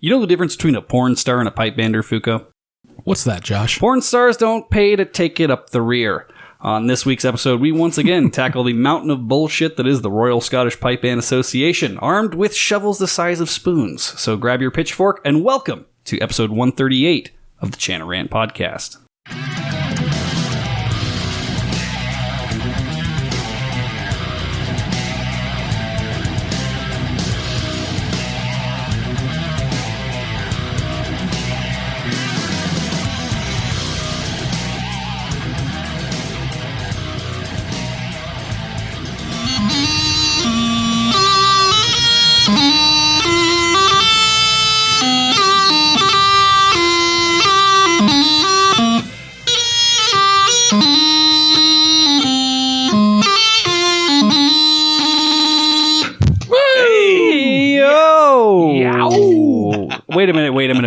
You know the difference between a porn star and a pipe bander, Fuko? What's that, Josh? Porn stars don't pay to take it up the rear. On this week's episode, we once again tackle the mountain of bullshit that is the Royal Scottish Pipe Band Association, armed with shovels the size of spoons. So grab your pitchfork and welcome to episode 138 of the Chanarant Podcast.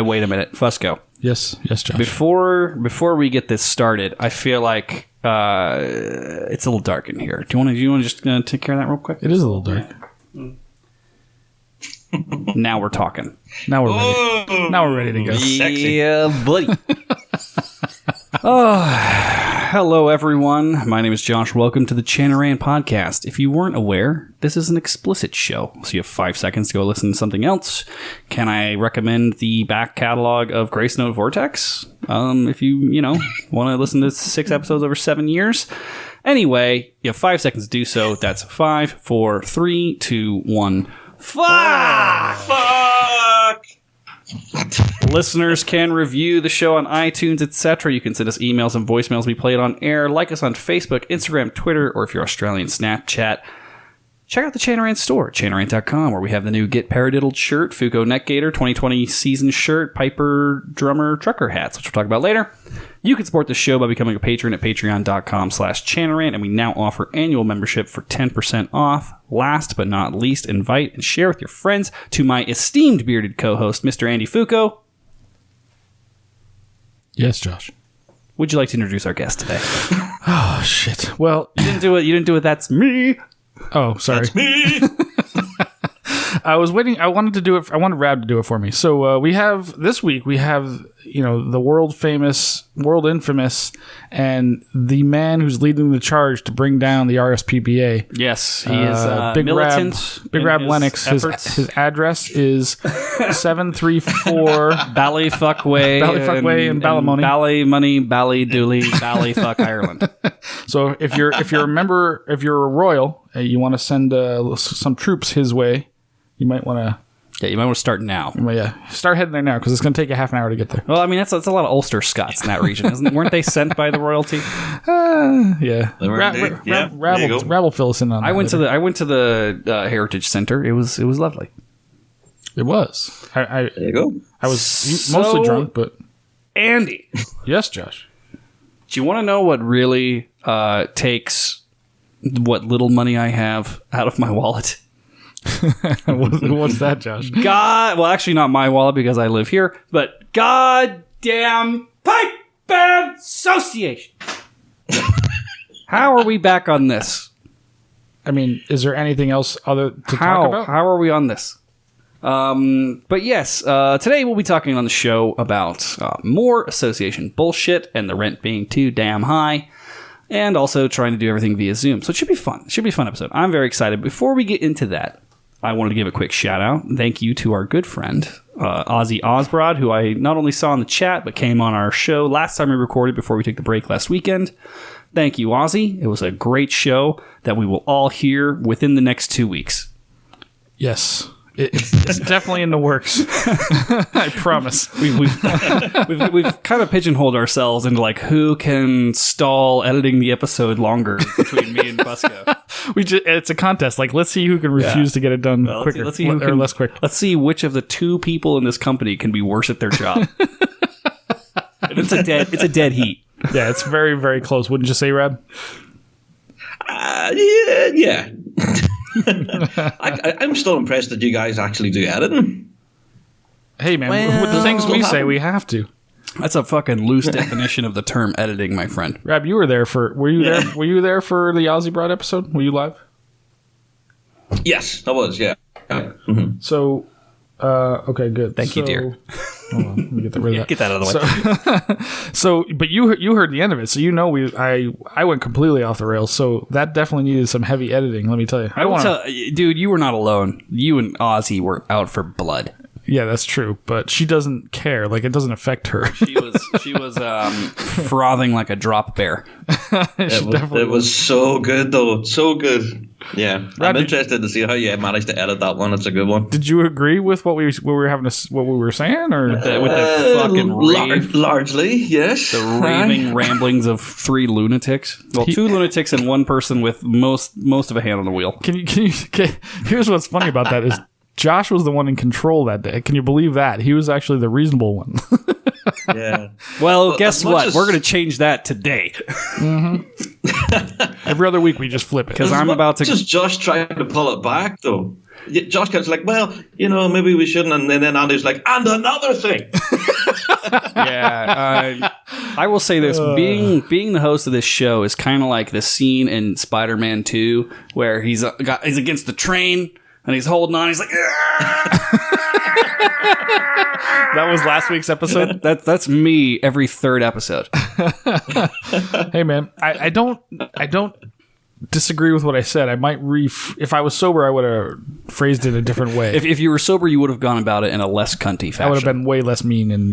Wait a minute. Fusco. Yes, Josh. Before we get this started, I feel like it's a little dark in here. Do you want to just take care of that real quick? It is a little dark. Now we're talking. Now we're ready. Oh, now we're ready to go. Sexy. Yeah, buddy. Hello, everyone. My name is Josh. Welcome to the Chanarant Podcast. If you weren't aware, this is an explicit show, so you have 5 seconds to go listen to something else. Can I recommend the back catalog of Grace Note Vortex? If you want to listen to 6 episodes over 7 years. Anyway, you have 5 seconds to do so. That's 5, 4, 3, 2, 1. Fuck! Listeners can review the show on iTunes, etc. You can send us emails and voicemails we play it on air. Like us on Facebook, Instagram, Twitter, or if you're Australian, Snapchat. Check out the Chanarant store at chanarant.com, where we have the new Get Paradiddled shirt, Fuko Neckgator 2020 season shirt, Piper Drummer Trucker hats, which we'll talk about later. You can support the show by becoming a patron at patreon.com/Chanarant, and we now offer annual membership for 10% off. Last but not least, invite and share with your friends to my esteemed bearded co-host, Mr. Andy Fuko. Yes, Josh. Would you like to introduce our guest today? Oh, shit. Well, You didn't do it. That's me. oh, sorry. That's me! I was waiting. I wanted Rab to do it for me. So this week we have the world famous, world infamous, and the man who's leading the charge to bring down the RSPBA. Yes, he is Big militant. Big Rab Lennox. His address is 734 Ballyfuckway in Ballymoney. Ballymoney, Ballydooley, Ballyfuck, Ireland. So if you're a member, if you're a royal, you want to send some troops his way, you might want to. Yeah, you might want to start now. Start heading there now because it's going to take you half an hour to get there. Well, I mean that's a lot of Ulster Scots in that region, isn't it? Weren't they sent by the royalty? Yeah. Rab will fill us in on that. I went to the Heritage Center. It was lovely. It was. There you go. I was mostly drunk, but Andy, yes, Josh. do you want to know what really takes what little money I have out of my wallet? What's that, Josh? Well, actually not my wallet because I live here, but goddamn Pipe Band Association. How are we back on this? I mean, is there anything else other to talk about? How are we on this? But yes, today we'll be talking on the show about more association bullshit and the rent being too damn high, and also trying to do everything via Zoom. So it should be fun. It should be a fun episode. I'm very excited. Before we get into that, I wanted to give a quick shout out. Thank you to our good friend, Ozzy Osbrod, who I not only saw in the chat, but came on our show last time we recorded before we took the break last weekend. Thank you, Ozzy. It was a great show that we will all hear within the next 2 weeks. Yes. It's definitely in the works. I promise. We've kind of pigeonholed ourselves into like who can stall editing the episode longer between me and Busco. It's a contest. Like, let's see who can refuse to get it done quicker. Let's see who can, less quick. Let's see which of the two people in this company can be worse at their job. It's a dead heat. Yeah, it's very, very close. Wouldn't you say, Rab? Yeah. I'm still impressed that you guys actually do editing. Hey, man, with the things we say, we have to. That's a fucking loose definition of the term editing, my friend. Rab, you were there for. Were you there? Were you there for the Ozzy Broad episode? Were you live? Yes, I was. Yeah. Mm-hmm. So, Okay, good. Thank you, dear. Hold on, let me get rid of that. Get that out of the way. So, but you heard the end of it, so you know I went completely off the rails. So that definitely needed some heavy editing. Let me tell you. Dude, you were not alone. You and Ozzy were out for blood. Yeah, that's true, but she doesn't care. Like, it doesn't affect her. She was frothing like a drop bear. It was so good, though. So good. Yeah, I'm interested to see how you managed to edit that one. It's a good one. Did you agree with what we were saying, or with the fucking rave? Largely, yes. The raving ramblings of 3 lunatics. Well, 2 lunatics and 1 person with most of a hand on the wheel. Here's what's funny about that is Josh was the one in control that day. Can you believe that? He was actually the reasonable one. Yeah. Well, guess what? We're going to change that today. Mm-hmm. Every other week we just flip it. Because I'm about to... Just Josh trying to pull it back, though. Josh kept like, well, maybe we shouldn't. And then Andy's like, and another thing. Yeah. I will say this. Being the host of this show is kind of like the scene in Spider-Man 2 where he's against the train and he's holding on. He's like... That was last week's episode. That's me every 3rd episode. Hey man, I don't disagree with what I said. I might if I was sober, I would have phrased it a different way. If you were sober, you would have gone about it in a less cunty fashion. I would have been way less mean and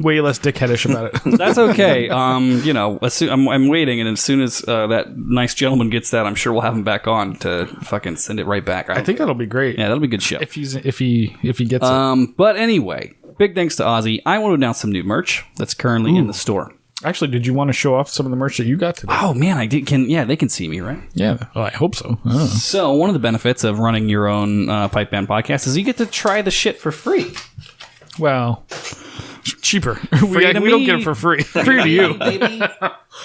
way less dickheadish about it. That's okay. I'm waiting, and as soon as that nice gentleman gets that, I'm sure we'll have him back on to fucking send it right back. I think that'll be great. Yeah, that'll be a good show. If he gets it. But anyway, big thanks to Ozzy. I want to announce some new merch that's currently in the store. Actually, did you want to show off some of the merch that you got today? Oh man, I did. They can see me, right? Yeah. Well, I hope so. So one of the benefits of running your own pipe band podcast is you get to try the shit for free. Well, cheaper. We don't get it for free. Free to you. Baby.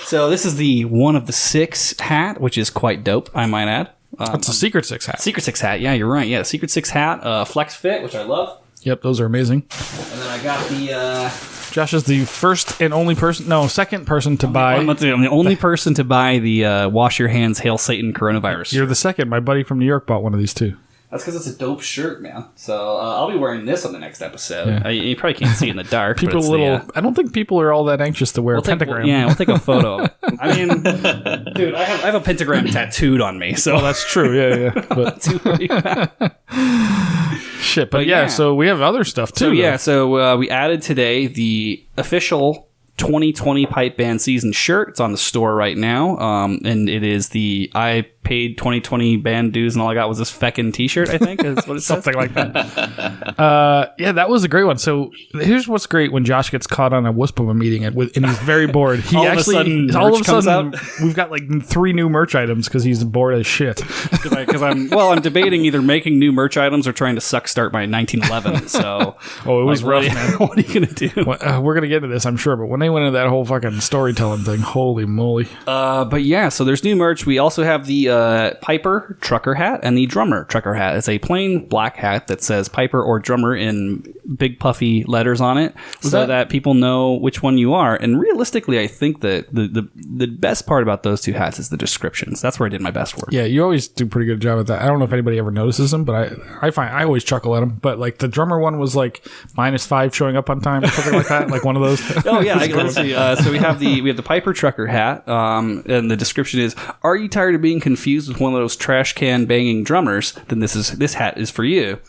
So this is the one of the 6 hat, which is quite dope, I might add. It's a Secret 6 hat. Secret 6 hat. Yeah, you're right. Yeah, Secret 6 hat, flex fit, which I love. Yep, those are amazing. And then I got the... Josh is the second person to buy. I'm the only person to buy the Wash Your Hands, Hail Satan coronavirus. You're the second. My buddy from New York bought one of these too. That's because it's a dope shirt, man. So I'll be wearing this on the next episode. Yeah. You probably can't see it in the dark. I don't think people are all that anxious to wear a pentagram. We'll take a photo. I mean, dude, I have a pentagram tattooed on me. So that's true. Yeah. But shit. But yeah, so we have other stuff too. So we added today the official 2020 Pipe Band Season shirt. It's on the store right now. And it is the I paid 2020 band dues and all I got was this feckin' t-shirt, I think is what it says. Something like that. That was a great one. So here's what's great when Josh gets caught on a wisp of a meeting and he's very bored. All of a sudden we've got like 3 new merch items because he's bored as shit. Because I'm debating either making new merch items or trying to suck start my 1911. So it was rough, man. What are you gonna do? We're gonna get into this, I'm sure. But when they went into that whole fucking storytelling thing, holy moly. But yeah, so there's new merch. We also have the Piper trucker hat and the drummer trucker hat. It's a plain black hat that says Piper or drummer in big puffy letters on it, that people know which one you are. And realistically, I think that the best part about those 2 hats is the descriptions. That's where I did my best work. Yeah, you always do a pretty good job at that. I don't know if anybody ever notices them, but I always chuckle at them. But like the drummer one was like -5 showing up on time or something like that, like one of those. Oh yeah, let's see. So we have the Piper trucker hat, and the description is: are you tired of being confused with one of those trash can banging drummers? Then this hat is for you.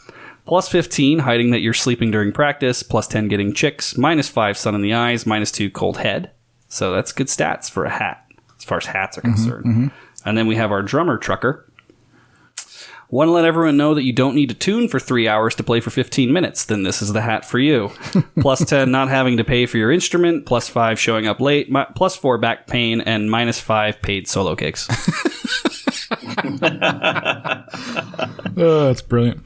+15, hiding that you're sleeping during practice. +10, getting chicks. -5, sun in the eyes. -2, cold head. So that's good stats for a hat, as far as hats are concerned. Mm-hmm. And then we have our drummer trucker. Want to let everyone know that you don't need to tune for 3 hours to play for 15 minutes. Then this is the hat for you. +10, not having to pay for your instrument. +5, showing up late. +4, back pain. And -5, paid solo gigs. Oh, that's brilliant.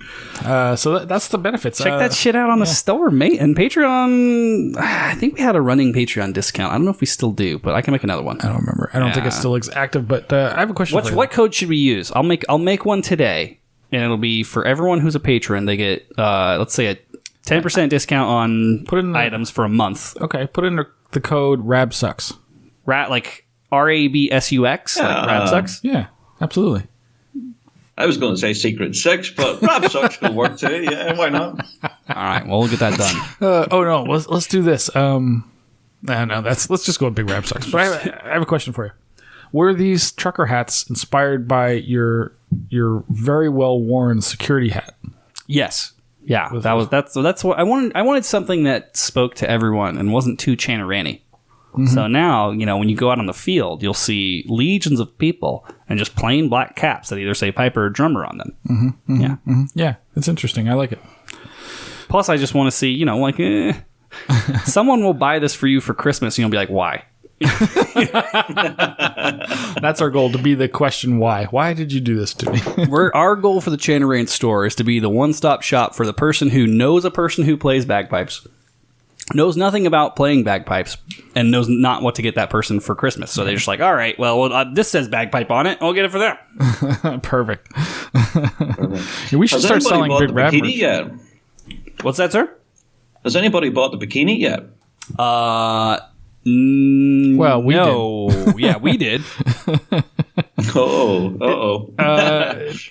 So that's the benefits. Check that shit out on the store, mate. And Patreon, I think we had a running Patreon discount. I don't know if we still do, but I can make another one. I don't remember. I don't think it's still active, but I have a question for you. What code should we use? I'll make one today, and it'll be for everyone who's a patron. They get, let's say, a 10% discount on items for a month. Okay, put in the code RABSUCKS. Like RABSUX? Like RABSUCKS? Yeah, absolutely. I was going to say Secret 6, but Rab Sucks will work too. Yeah, why not? All right, well, we'll get that done. No, let's do this. Let's just go with Big Rab Sucks. But I have a question for you. Were these trucker hats inspired by your very well worn security hat? Yes. Yeah, that's what I wanted. I wanted something that spoke to everyone and wasn't too Chanaranny. Mm-hmm. So now, when you go out on the field, you'll see legions of people and just plain black caps that either say Piper or Drummer on them. Mm-hmm, mm-hmm, yeah, mm-hmm. Yeah, it's interesting. I like it. Plus, I just want to see, someone will buy this for you for Christmas, and you'll be like, why? That's our goal, to be the question why. Why did you do this to me? Our goal for the Chanarain store is to be the one-stop shop for the person who knows a person who plays bagpipes, knows nothing about playing bagpipes, and knows not what to get that person for Christmas. So they're just like, all right, well, this says bagpipe on it. I'll get it for them. Perfect. We should start selling Big Rab merch. Yet? What's that, sir? Has anybody bought the bikini yet? Well, we did. Yeah, we did. Uh-oh.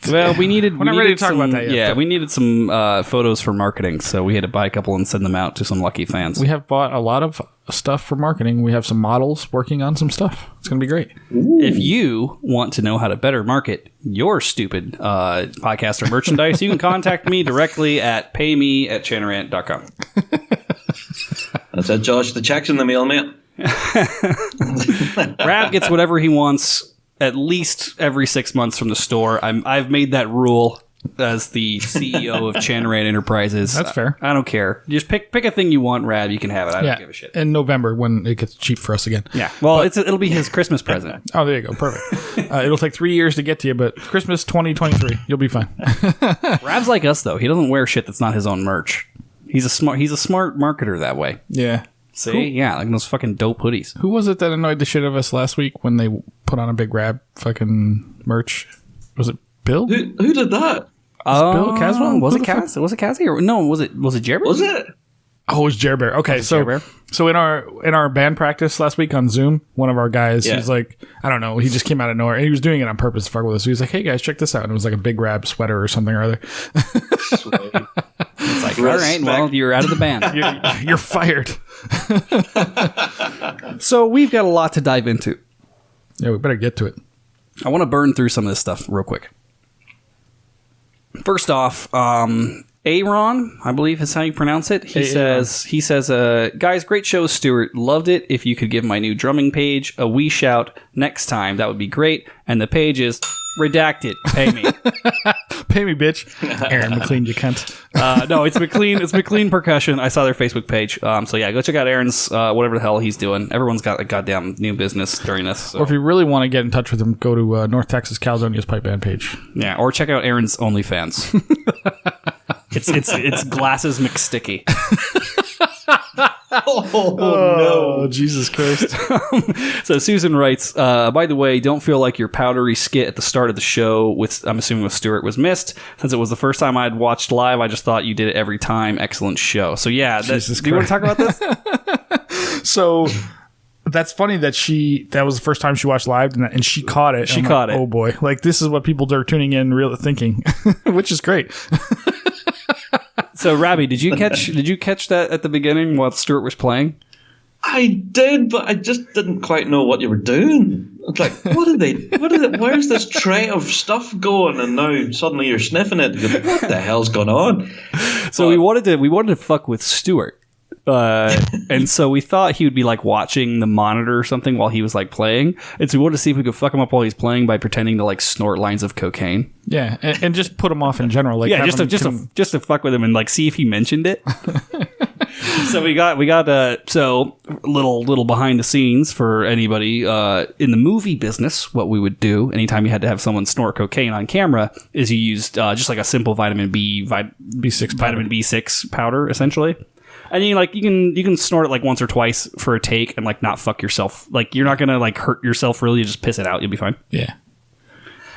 Well, we needed... We're not ready to talk about that yet. Yeah, we needed some photos for marketing, so we had to buy a couple and send them out to some lucky fans. We have bought a lot of stuff for marketing. We have some models working on some stuff. It's going to be great. Ooh. If you want to know how to better market your stupid podcast or merchandise, you can contact me directly at payme@chanarant.com. That's it, Josh. The check's in the mail, mate. Rab gets whatever he wants at least every 6 months from the store. I've made that rule as the CEO of Chanarant Enterprises. That's fair. I don't care. Just pick a thing you want, Rab. You can have it. I don't give a shit. In November, when it gets cheap for us again. Yeah. Well, it'll be his Christmas present. Oh, there you go. Perfect. It'll take 3 years to get to you, but Christmas 2023, you'll be fine. Rab's like us, though. He doesn't wear shit that's not his own merch. He's a smart marketer that way. Yeah. See? Cool. Yeah, like those fucking dope hoodies. Who was it that annoyed the shit out of us last week when they put on a Big Rab fucking merch? Was it Bill? Who did that? Bill Caswell? Was it Cassie? Or no, was it Jer Bear? Was it? Oh, it was Jer Bear. Okay, so in our band practice last week on Zoom, one of our guys, he's like, I don't know, he just came out of nowhere, and he was doing it on purpose to fuck with us. So he was like, hey guys, check this out. And it was like a Big Rab sweater or something or other. It's like, all right, well, you're out of the band. You're fired. So we've got a lot to dive into. Yeah, we better get to it. I want to burn through some of this stuff real quick. First off, Aaron, I believe is how you pronounce it. He says, guys, great show, Stuart. Loved it. If you could give my new drumming page a wee shout next time, that would be great. And the page is redacted. Pay me. Pay me, bitch. Aaron McLean, you cunt. No, it's McLean. It's McLean Percussion. I saw their Facebook page. So yeah, go check out Aaron's whatever the hell he's doing. Everyone's got a goddamn new business during this. So. Or if you really want to get in touch with him, go to North Texas Caledonia's pipe band page. Yeah, or check out Aaron's OnlyFans. It's glasses McSticky. Oh, Jesus Christ. So Susan writes, by the way, don't feel like your powdery skit at the start of the show, I'm assuming with Stuart, was missed. Since it was the first time I'd watched live, I just thought you did it every time. Excellent show. So yeah, do you want to talk about this? So that's funny that was the first time she watched live and she caught it. She caught it. Oh boy. Like, this is what people are tuning in really thinking, which is great. So, Rabbi, did you catch that at the beginning while Stuart was playing? I did, but I just didn't quite know what you were doing. It's like, where's this tray of stuff going? And now suddenly you're sniffing it. You're like, what the hell's going on? So we wanted to fuck with Stuart. And so we thought he would be like watching the monitor or something while he was like playing. And so we wanted to see if we could fuck him up while he's playing by pretending to like snort lines of cocaine. Yeah, and just put him off in general. Like, yeah, just to fuck with him and like see if he mentioned it. So we got so little behind the scenes for anybody in the movie business. What we would do anytime you had to have someone snort cocaine on camera is you used just like a simple vitamin B6 powder essentially. And you can snort it like once or twice for a take and like not fuck yourself. Like, you're not gonna like hurt yourself really. You just piss it out. You'll be fine. Yeah.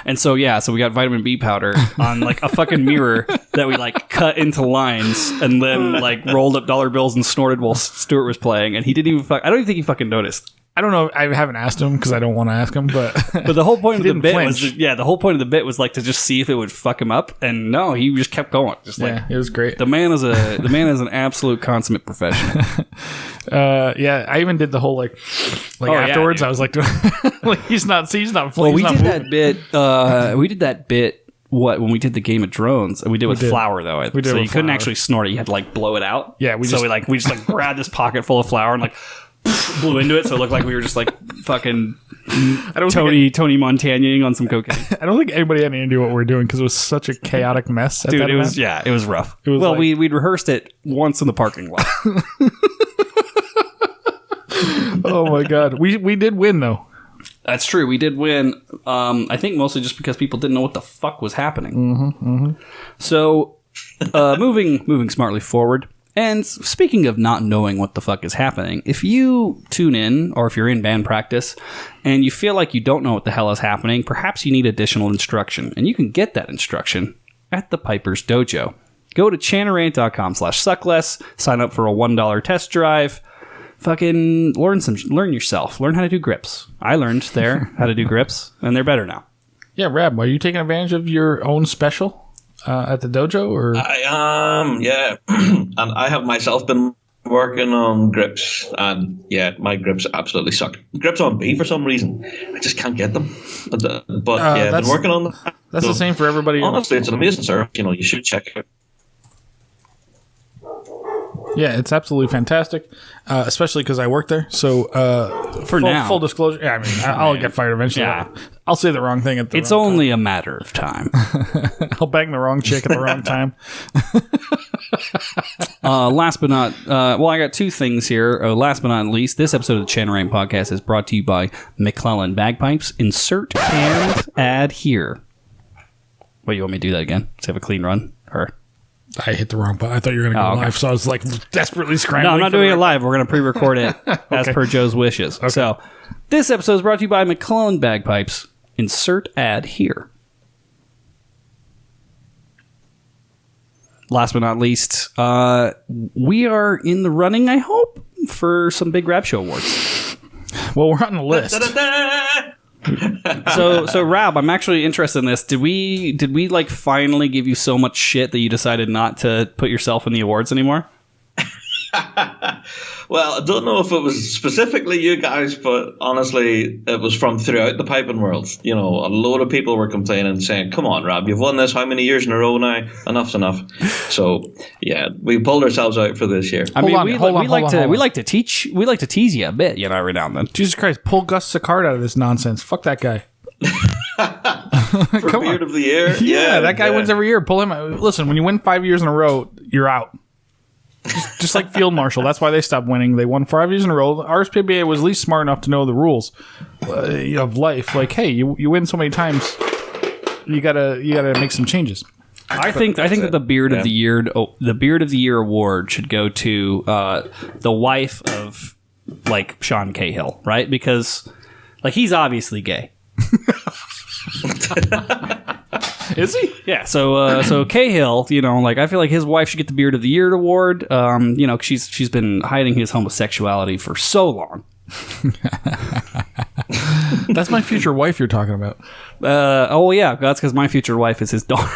And so we got vitamin B powder on like a fucking mirror that we like cut into lines and then like rolled up dollar bills and snorted while Stuart was playing. And he didn't even I don't even think he fucking noticed. I don't know. I haven't asked him because I don't want to ask him, but the whole point of the didn't bit flinch. was the whole point of the bit was like to just see if it would fuck him up, and no, he just kept going. Just like yeah, it was great. the man is an absolute consummate professional. Yeah, I even did the whole like afterwards. dude. I was like, like he's not Well, we he's not did moving. that bit. We did that bit. What when we did the Game of Drones? We did with flour though. We did so with you couldn't flour. actually snort it. You had to like blow it out. Yeah, we just grabbed this pocket full of flour and like blew into it, so it looked like we were just like fucking Tony Montanaing on some cocaine. I don't think anybody had any idea what we were doing because it was such a chaotic mess. At Dude, that it was event. it was rough. It was well, like- we'd rehearsed it once in the parking lot. Oh my god, we did win though. That's true. We did win. I think mostly just because people didn't know what the fuck was happening. So, moving smartly forward. And speaking of not knowing what the fuck is happening, if you tune in or if you're in band practice and you feel like you don't know what the hell is happening, perhaps you need additional instruction. And you can get that instruction at the Piper's Dojo. Go to chanarant.com/suckless, sign up for a $1 test drive. Fucking learn yourself. Learn how to do grips. I learned there how to do grips, and they're better now. Yeah, Rab, are you taking advantage of your own special at the dojo? Or I am, yeah. And I have myself been working on grips, and yeah, my grips absolutely suck. Grips on B for some reason. I just can't get them. But yeah, I've been working on them. That's the same for everybody. Honestly, it's an amazing service. You know, you should check it. Yeah, it's absolutely fantastic, especially because I work there. So, full disclosure, yeah, I mean, I'll get fired eventually. Yeah. I'll say the wrong thing at the It's wrong only a matter of time. time. I'll bang the wrong chick at the wrong time. Last but not, I got two things here. Last but not least, this episode of the Chanarang Podcast is brought to you by MacLellan Bagpipes. Insert and add here. Wait, you want me to do that again? Let's have a clean run? Or... I hit the wrong button. I thought you were going to go okay. live, so I was like desperately scrambling. No, I'm not doing it live. We're going to pre-record it as per Joe's wishes. Okay. So, this episode is brought to you by MacLellan Bagpipes. Insert ad here. Last but not least, we are in the running, I hope, for some Big Rab Show awards. Well, we're on the list. So Rab, I'm actually interested in this. Did we like finally give you so much shit that you decided not to put yourself in the awards anymore? Well, I don't know if it was specifically you guys, but honestly, it was from throughout the piping world. You know, a load of people were complaining, saying, "Come on, Rab, you've won this how many years in a row now? Enough's enough." So, yeah, we pulled ourselves out for this year. I mean, we like to teach, we like to tease you a bit, you know, every now and then. Jesus Christ, pull Gus Sicard out of this nonsense. Fuck that guy. For Beard of the Year? Yeah, that guy wins every year. Pull him out. Listen, when you win 5 years in a row, you're out. Just like Field Marshal. That's why they stopped winning. They won 5 years in a row. The RSPBA was at least smart enough to know the rules of life. Like, hey, you win so many times, you gotta make some changes. I think that the Beard of the Year award should go to the wife of like Sean Cahill, right? Because like he's obviously gay. Is he? Yeah. So Cahill, you know, like I feel like his wife should get the Beard of the Year award. You know, she's been hiding his homosexuality for so long. That's my future wife you're talking about. Yeah, that's because my future wife is his daughter.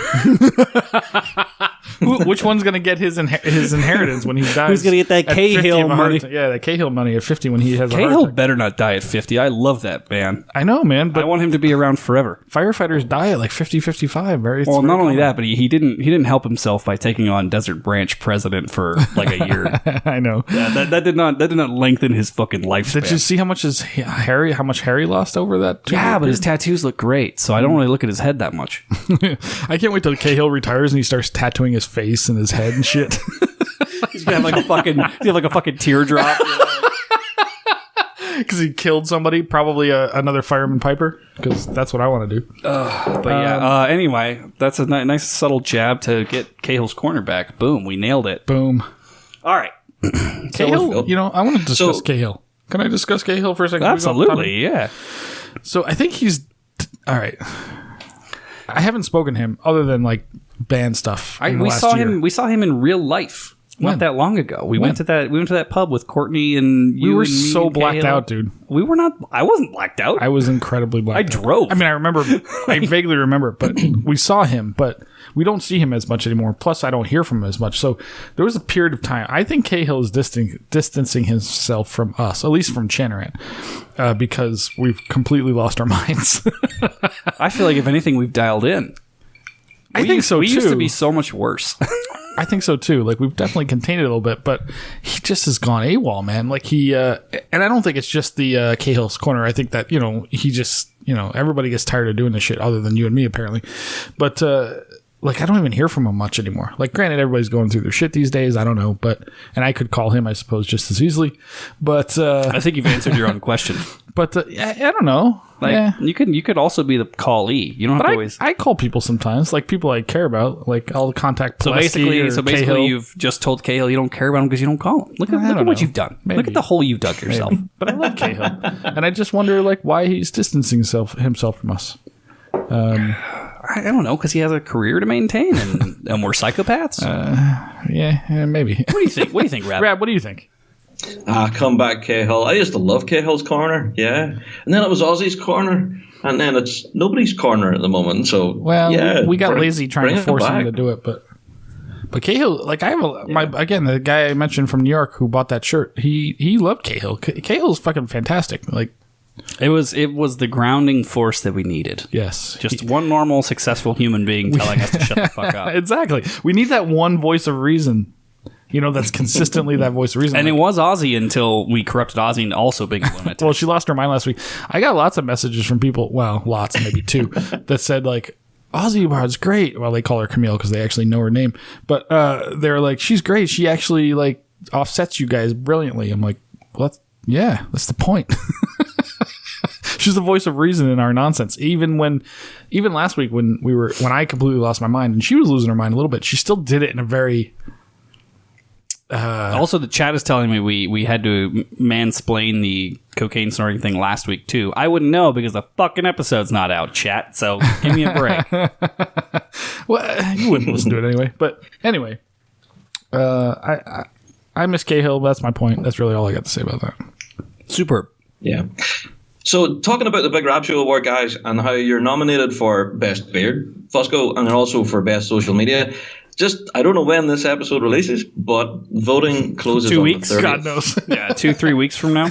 Which one's going to get his inheritance when he dies? Who's going to get that at Cahill 50 of a heart money? attack? Yeah, that Cahill money at 50 when he has a heart Cahill attack. better not die at 50. I love that man. I know, man, but I want him to be around forever. firefighters die at like 50, 55. Well, not only that, but he didn't help himself by taking on Desert Branch president for like a year. I know. Yeah, that did not lengthen his fucking lifespan. Did you see how much Harry lost over that? Yeah, but his tattoos look great, so I don't really look at his head that much. I can't wait till Cahill retires and he starts tattooing his face and his head and shit. He's gonna have like a fucking teardrop. Because he killed somebody, probably another fireman Piper. Because that's what I want to do. But yeah, anyway, that's a nice subtle jab to get Cahill's cornerback. Boom, we nailed it. Boom. All right, Cahill, I want to discuss Cahill. Can I discuss Cahill for a second? Absolutely, yeah. So I think he's all right. I haven't spoken to him other than like band stuff. We saw him in real life Not that long ago. We went to that pub with Courtney and you. We were and me so and blacked Kayla. out, dude. We were not. I wasn't blacked out. I was incredibly blacked out. drove. I mean, I remember. I vaguely remember, but we saw him, but we don't see him as much anymore. Plus, I don't hear from him as much. So there was a period of time. I think Cahill is distancing himself from us, at least from Chanarant, because we've completely lost our minds. I feel like if anything, we've dialed in. I think so, we too. used to be so much worse. I think so too. Like we've definitely contained it a little bit, but he just has gone AWOL, man. Like he, and I don't think it's just the Cahill's corner. I think that he just everybody gets tired of doing this shit, other than you and me apparently. But like I don't even hear from him much anymore. Like granted, everybody's going through their shit these days. I don't know, and I could call him, I suppose, just as easily. But I think you've answered your own question. But I don't know. Like yeah. you could also be the callee. You don't have to always. I call people sometimes, like people I care about. Like I'll contact. So basically, you've just told Cahill you don't care about him because you don't call him. Look at what you've done. Maybe. Look at the hole you've dug yourself. Maybe. But I love Cahill, and I just wonder like why he's distancing himself from us. I don't know, because he has a career to maintain, and we're psychopaths. Yeah, maybe. What do you think? What do you think, Rab? Rab, what do you think? Come back Cahill. I used to love Cahill's corner, yeah. And then it was Ozzy's corner. And then it's nobody's corner at the moment. So we got lazy trying to force him to do it, but Cahill, like I have the guy I mentioned from New York who bought that shirt. He loved Cahill. Cahill's fucking fantastic. Like it was the grounding force that we needed. Yes, just one normal, successful human being telling us to shut the fuck up. Exactly. We need that one voice of reason. That's consistently that voice of reason. And it was Ozzy until we corrupted Ozzy and also Big Limit. Well, she lost her mind last week. I got lots of messages from people, well, lots, maybe two, that said, like, Ozzy Bard's great. Well, they call her Camille because they actually know her name. But they're like, she's great. She actually, like, offsets you guys brilliantly. I'm like, well, that's the point. She's the voice of reason in our nonsense. Even last week when I completely lost my mind and she was losing her mind a little bit, she still did it in a very... also, the chat is telling me we had to mansplain the cocaine snorting thing last week, too. I wouldn't know because the fucking episode's not out, chat, so give me a break. Well, you wouldn't listen to it anyway. But anyway, I miss Cahill. That's my point. That's really all I got to say about that. Superb. Yeah. So, talking about the Big Rab Show Award, guys, and how you're nominated for Best Beard, Fusco, and also for Best Social Media. I don't know when this episode releases, but voting closes 2 on weeks, the 30th. God knows. Yeah, 2-3 weeks from now.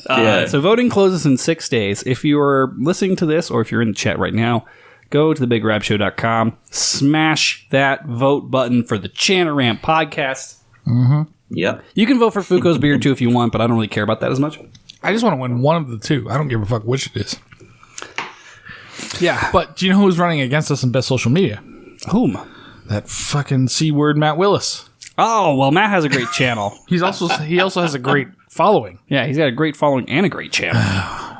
Yeah. So voting closes in 6 days. If you're listening to this, or if you're in the chat right now, go to thebigrabshow.com, smash that vote button for the Chanarant podcast. Mm-hmm. Yeah. You can vote for Foucault's beard too if you want, but I don't really care about that as much. I just want to win one of the two. I don't give a fuck which it is. Yeah. But do you know who's running against us in Best Social Media? Whom? That fucking C-word Matt Willis. Oh, well, Matt has a great channel. He also has a great following. Yeah, he's got a great following and a great channel.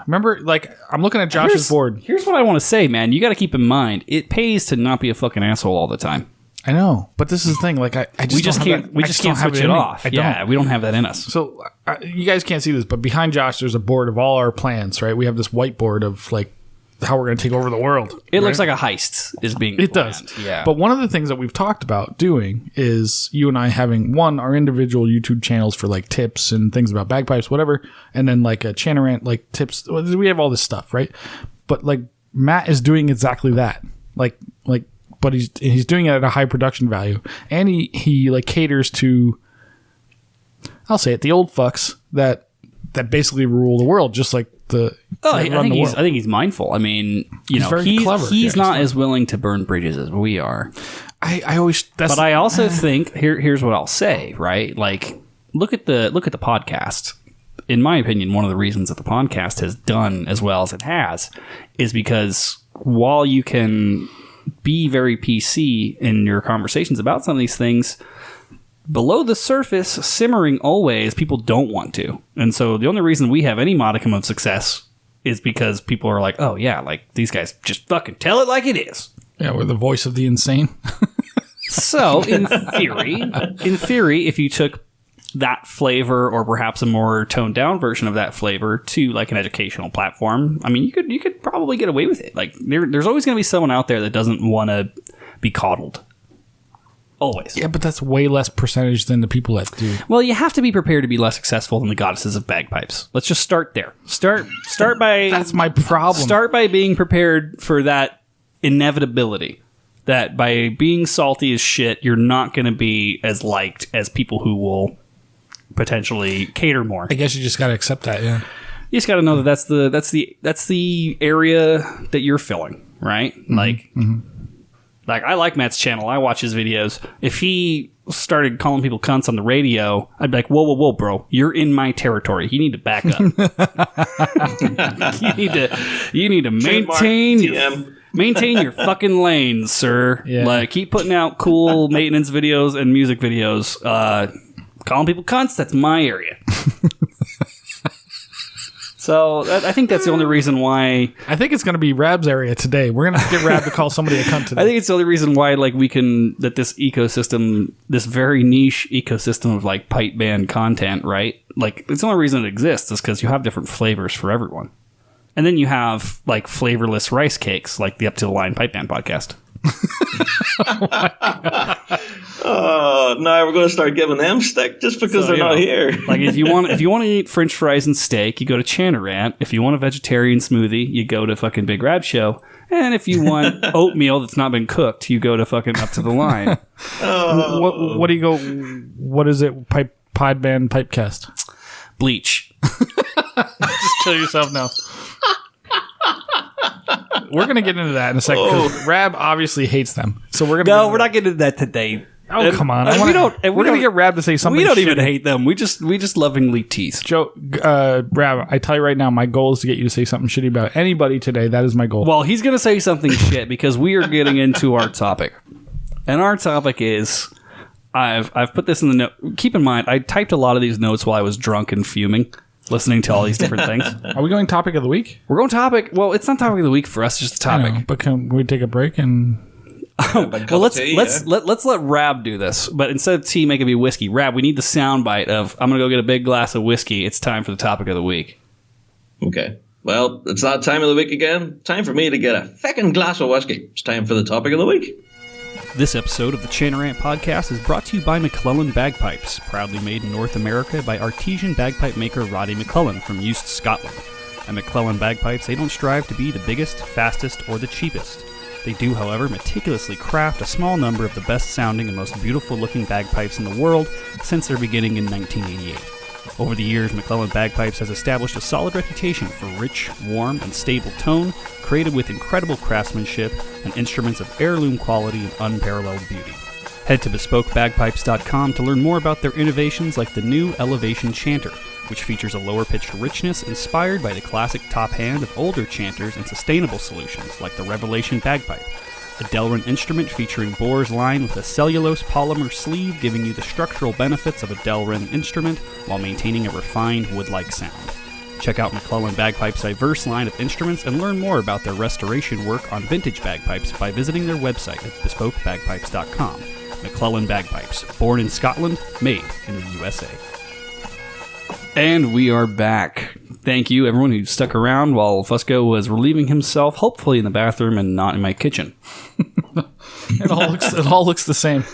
Remember, like, I'm looking at Josh's board. Here's what I want to say, man. You got to keep in mind, it pays to not be a fucking asshole all the time. I know, but this is the thing. Like, I just can't switch it off. Yeah, we don't have that in us. So you guys can't see this, but behind Josh, there's a board of all our plans. Right, we have this whiteboard of like how we're going to take over the world. It looks like a heist is being It planned. does. Yeah. But one of the things that we've talked about doing is you and I having our individual YouTube channels for like tips and things about bagpipes, whatever, and then like a Chanarant like tips. We have all this stuff, right? But like Matt is doing exactly that. Like, but he's doing it at a high production value, and he like caters to, I'll say it, the old fucks that basically rule the world, just like I think he's mindful. I mean, he's very clever. He's not as willing to burn bridges as we are. But I also think here's what I'll say. Right, like look at the podcast. In my opinion, one of the reasons that the podcast has done as well as it has is because while you can be very PC in your conversations about some of these things, below the surface, simmering always, people don't want to. And so the only reason we have any modicum of success is because people are like, oh yeah, like these guys just fucking tell it like it is. Yeah, we're the voice of the insane. So in theory, if you took that flavor or perhaps a more toned down version of that flavor to like an educational platform, I mean, you could probably get away with it. Like there's always going to be someone out there that doesn't want to be coddled. Always. Yeah, but that's way less percentage than the people that do. Well, you have to be prepared to be less successful than the goddesses of bagpipes. Let's just start there. Start by That's my problem. Start by being prepared for that inevitability. That by being salty as shit, you're not going to be as liked as people who will potentially cater more. I guess you just got to accept that, yeah. You just got to know that that's the area that you're filling, right? Like I like Matt's channel. I watch his videos. If he started calling people cunts on the radio, I'd be like, whoa, bro. You're in my territory. You need to back up. you need to maintain your fucking lane, sir. Yeah. Like, keep putting out cool maintenance videos and music videos. Calling people cunts, that's my area. So I think that's the only reason why. I think it's going to be Rab's area today. We're going to get Rab to call somebody a cunt today. I think it's the only reason why, like, that this ecosystem, this very niche ecosystem of like pipe band content, right? Like, it's the only reason it exists is because you have different flavors for everyone, and then you have like flavorless rice cakes, like the Up to the Line Pipe Band podcast. Now we're going to start giving them stick just because they're not here. Like, if you want to eat French fries and steak, you go to Chanarant. If you want a vegetarian smoothie, you go to fucking Big Rab Show. And if you want oatmeal that's not been cooked, you go to fucking Up to the Line. What do you go? What is it? Pipe band pipecast. Bleach. Just kill yourself now. We're going to get into that in a second because Rab obviously hates them. So we're not getting into that today. Oh, come on. We're going to get Rab to say something. We don't shitty. even hate them. We just lovingly tease. Joe, Rab, I tell you right now, my goal is to get you to say something shitty about anybody today. That is my goal. Well, he's going to say something shit because we are getting into our topic. And our topic is, I've put this in the note. Keep in mind, I typed a lot of these notes while I was drunk and fuming, listening to all these different things. Are we going topic of the week? We're going topic. Well, it's not topic of the week for us. It's just a topic. I know, but can we take a break and... Well, let's let Rab do this, but instead of tea, make it be whiskey. Rab, we need the sound bite of I'm gonna go get a big glass of whiskey. It's time for the topic of the week. Okay. Well, it's that time of the week again. Time for me to get a feckin' glass of whiskey. It's time for the topic of the week. This episode of the Chanarant podcast is brought to you by MacLellan Bagpipes, proudly made in North America by artesian bagpipe maker Roddy MacLellan from Eust, Scotland. At MacLellan Bagpipes, they don't strive to be the biggest, fastest, or the cheapest. They do, however, meticulously craft a small number of the best-sounding and most beautiful-looking bagpipes in the world since their beginning in 1988. Over the years, MacLellan Bagpipes has established a solid reputation for rich, warm, and stable tone, created with incredible craftsmanship and instruments of heirloom quality and unparalleled beauty. Head to BespokeBagpipes.com to learn more about their innovations like the new Elevation Chanter, which features a lower-pitched richness inspired by the classic top hand of older chanters and sustainable solutions like the Revelation Bagpipe, a Delrin instrument featuring bores lined with a cellulose polymer sleeve giving you the structural benefits of a Delrin instrument while maintaining a refined wood-like sound. Check out MacLellan Bagpipes' diverse line of instruments and learn more about their restoration work on vintage bagpipes by visiting their website at BespokeBagpipes.com. MacLellan Bagpipes, born in Scotland, made in the USA. And we are back. Thank you, everyone who stuck around while Fusco was relieving himself, hopefully in the bathroom and not in my kitchen. It all looks the same.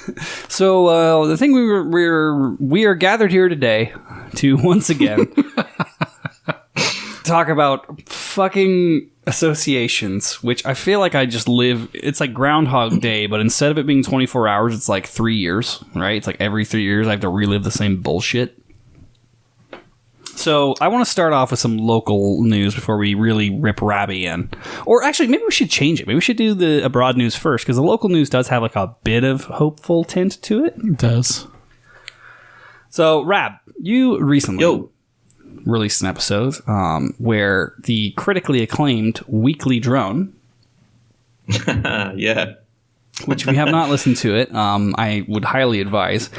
So the thing we are gathered here today to once again talk about fucking associations, which I feel like I just live. It's like Groundhog Day, but instead of it being 24 hours, it's like 3 years, right? It's like every 3 years I have to relive the same bullshit. So I want to start off with some local news before we really rip Rabby in. Or actually, maybe we should change it. Maybe we should do the abroad news first, because the local news does have like a bit of hopeful tint to it. It does. So, Rab, you recently released an episode where the critically acclaimed Weekly Drone... Yeah. Which, if you have not listened to it, I would highly advise.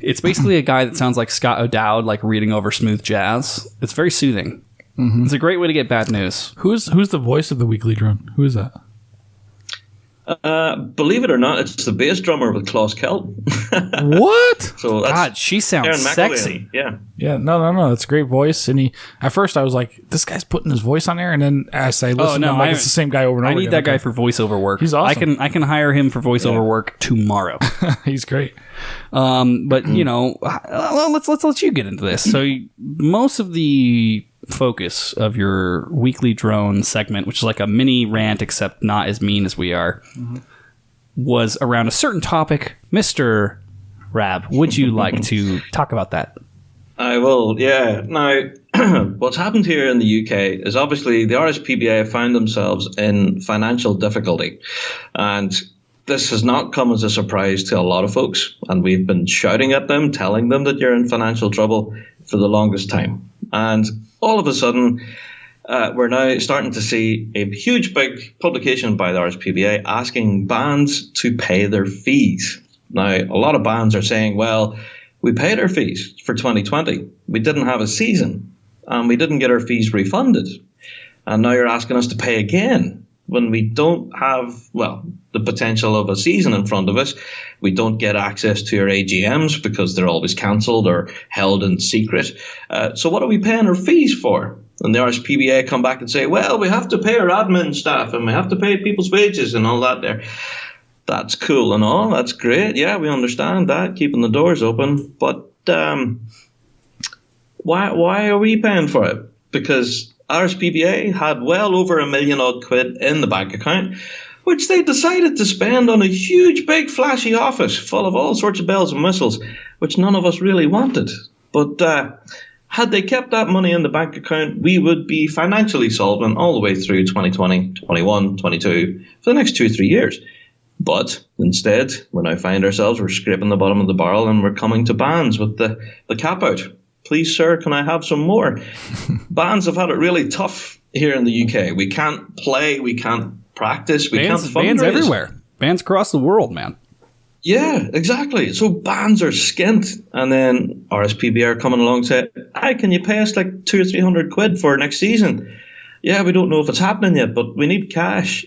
It's basically a guy that sounds like Scott O'Dowd, like reading over smooth jazz. It's very soothing. Mm-hmm. It's a great way to get bad news. Who's the voice of the Weekly Drone? Who is that? Believe it or not, it's the bass drummer with Klaus Kelt. What? So that's God, she sounds Aaron sexy. MacLellan. Yeah, no. That's a great voice. And at first I was like, this guy's putting his voice on there. And then as I listened, I'm like, it's the same guy over and over I need again. that guy for voiceover work. He's awesome. I can hire him for voiceover work tomorrow. He's great. But let's let you get into this. So most of the focus of your weekly drone segment, which is like a mini rant except not as mean as we are, was around a certain topic. Mr. Rab, would you like to talk about that? I will, yeah. Now, what's happened here in the UK is obviously the RSPBA found themselves in financial difficulty. And this has not come as a surprise to a lot of folks. And we've been shouting at them, telling them that you're in financial trouble for the longest time. And all of a sudden, we're now starting to see a huge, big publication by the RSPBA asking bands to pay their fees. Now, a lot of bands are saying, well, we paid our fees for 2020. We didn't have a season, and we didn't get our fees refunded. And now you're asking us to pay again when we don't have, well, the potential of a season in front of us. We don't get access to our AGMs because they're always cancelled or held in secret. So what are we paying our fees for? And the RSPBA come back and say, well, we have to pay our admin staff and we have to pay people's wages and all that there. That's cool and all. That's great. Yeah, we understand that, keeping the doors open. But why are we paying for it? Because RSPBA had well over £1 million odd quid in the bank account, which they decided to spend on a huge, big, flashy office full of all sorts of bells and whistles, which none of us really wanted. But had they kept that money in the bank account, we would be financially solvent all the way through 2020, 21, 22, for the next 2 or 3 years. But instead, we now find ourselves, we're scraping the bottom of the barrel and we're coming to bands with the cap out. Please, sir, can I have some more? Bands have had it really tough here in the UK. We can't play, we can't practice, we can't fundraise. Bands everywhere. Bands across the world, man. Yeah, exactly. So bands are skint. And then RSPBA are coming along and say, hey, can you pay us like 200 or 300 quid for next season? Yeah, we don't know if it's happening yet, but we need cash.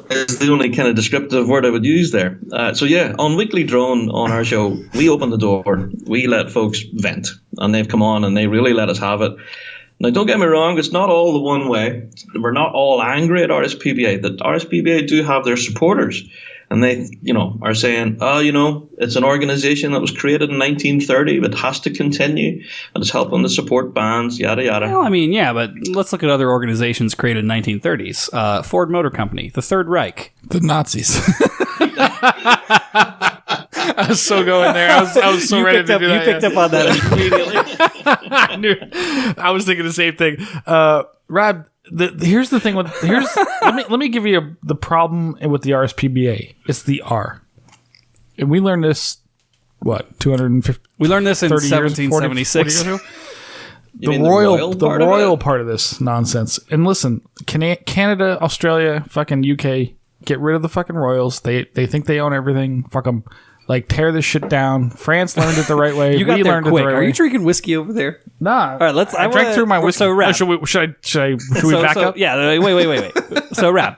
Is the only kind of descriptive word I would use there. So yeah, on Weekly Drone on our show, we open the door, we let folks vent, and they've come on and they really let us have it. Now, don't get me wrong, it's not all the one way. We're not all angry at RSPBA. The RSPBA do have their supporters, and they, are saying, it's an organization that was created in 1930, but has to continue, and it's helping to support bands, yada, yada. Well, I mean, yeah, but let's look at other organizations created in 1930s. Ford Motor Company, the Third Reich. The Nazis. I was so going there. I was so ready to do that. You picked up on that immediately. I was thinking the same thing. Rab, here's the thing let me give you the problem with the RSPBA. It's the R. And we learned this, 250? We learned this in 1776. The royal part of this nonsense. And listen, Canada, Australia, fucking UK, get rid of the fucking royals. They think they own everything. Fuck them. Like, tear this shit down. France learned it the right way. You got we there learned quick. it the right Are way. you drinking whiskey over there? Nah. All right, I drank through my whiskey. So, Rab. Should we back up? Yeah, wait. So, Rab.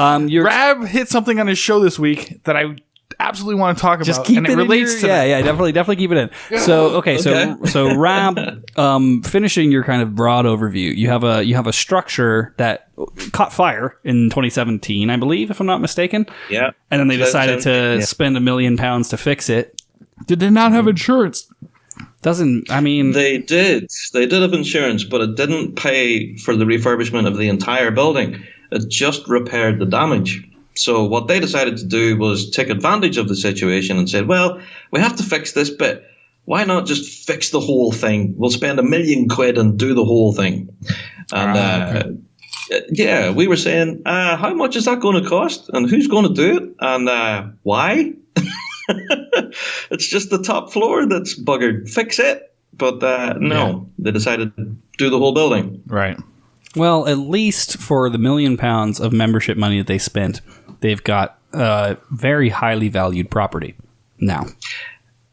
Rab hit something on his show this week that I absolutely want to talk about. Just keep and it it relates to that. Yeah, definitely keep it in. So, okay. So Rab, finishing your kind of broad overview, you have a structure that caught fire in 2017, I believe, if I'm not mistaken. Yeah. And then they decided to spend £1 million to fix it. Did they not have insurance? They did have insurance, but it didn't pay for the refurbishment of the entire building. It just repaired the damage. So what they decided to do was take advantage of the situation and said, well, we have to fix this bit. Why not just fix the whole thing? We'll spend £1 million and do the whole thing. And yeah, we were saying, how much is that going to cost? And who's going to do it? And why? It's just the top floor that's buggered. Fix it. But no, they decided to do the whole building. Right. Well, at least for the £1 million of membership money that they spent, they've got very highly valued property now.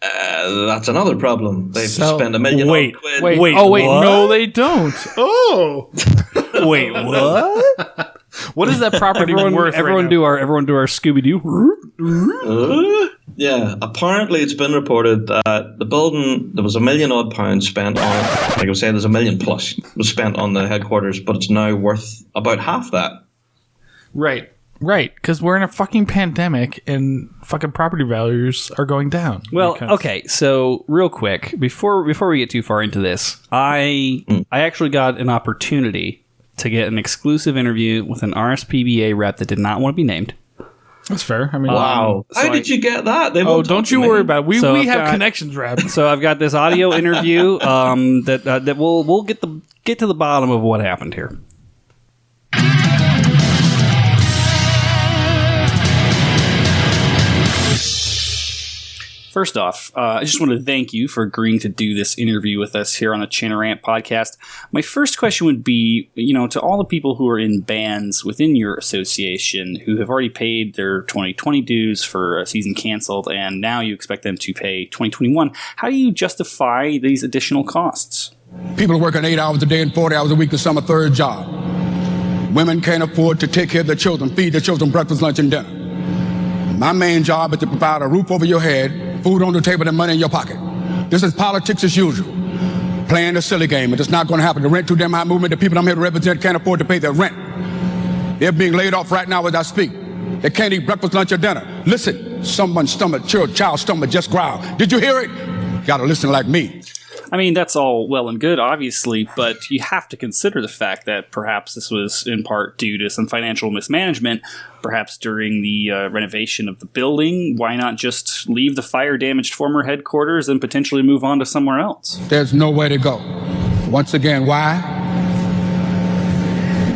That's another problem. They've spent £1 million. Wait. Wait. Oh, wait. What? No, they don't. Oh. Wait, what? What is that property worth? Everyone do our Scooby Doo. Yeah, apparently it's been reported that the building, there was £1 million odd spent on it. Like I was saying, there's $1 million plus was spent on the headquarters, but it's now worth about half that. Right, because we're in a fucking pandemic and fucking property values are going down. Well, okay, so real quick, before we get too far into this, I actually got an opportunity to get an exclusive interview with an RSPBA rep that did not want to be named. That's fair. I mean, wow. How did you get that? Don't you worry about it. We have connections, Rab. So I've got this audio interview that we'll get to the bottom of what happened here. First off, I just want to thank you for agreeing to do this interview with us here on the Chan Rant podcast. My first question would be, to all the people who are in bands within your association who have already paid their 2020 dues for a season canceled, and now you expect them to pay 2021, how do you justify these additional costs? People are working 8 hours a day and 40 hours a week to some a third job. Women can't afford to take care of their children, feed their children breakfast, lunch, and dinner. My main job is to provide a roof over your head, food on the table, and money in your pocket. This is politics as usual. Playing a silly game. It's not going to happen. The rent too damn high movement, the people I'm here to represent can't afford to pay their rent. They're being laid off right now as I speak. They can't eat breakfast, lunch, or dinner. Listen, someone's stomach, child's stomach just growled. Did you hear it? You gotta listen like me. I mean, that's all well and good, obviously, but you have to consider the fact that perhaps this was in part due to some financial mismanagement, perhaps during the renovation of the building. Why not just leave the fire-damaged former headquarters and potentially move on to somewhere else? There's nowhere to go. Once again, why?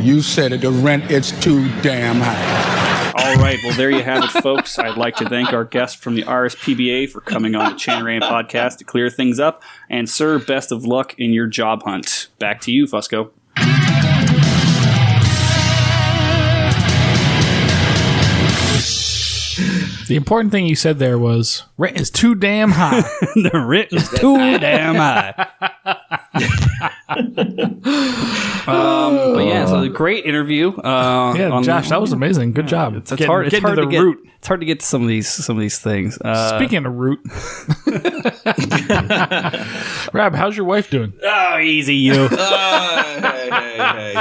You said it, the rent is too damn high. All right, well, there you have it, folks. I'd like to thank our guest from the RSPBA for coming on the Chan Rant podcast to clear things up. And, sir, best of luck in your job hunt. Back to you, Fusco. The important thing you said there was, rent is too damn high. The rent is too damn high. But yeah, so a great interview. Josh, that was amazing. Good job. It's hard to get to some of these things. Speaking of root, Rab, how's your wife doing? Oh, easy, you. Hey.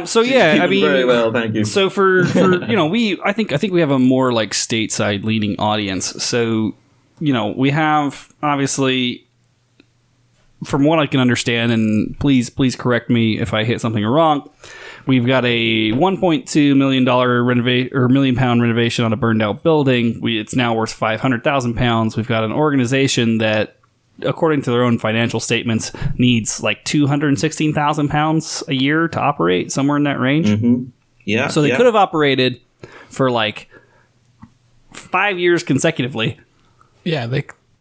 So yeah, I mean, very well, thank you. So for I think we have a more like stateside leaning audience. So we have obviously, from what I can understand, and please correct me if I hit something wrong, we've got a $1.2 million £1,000,000 renovation on a burned out building. It's now worth £500,000. We've got an organization that, according to their own financial statements, needs like £216,000 a year to operate, somewhere in that range. Mm-hmm. Yeah. So they could have operated for like 5 years consecutively. Yeah,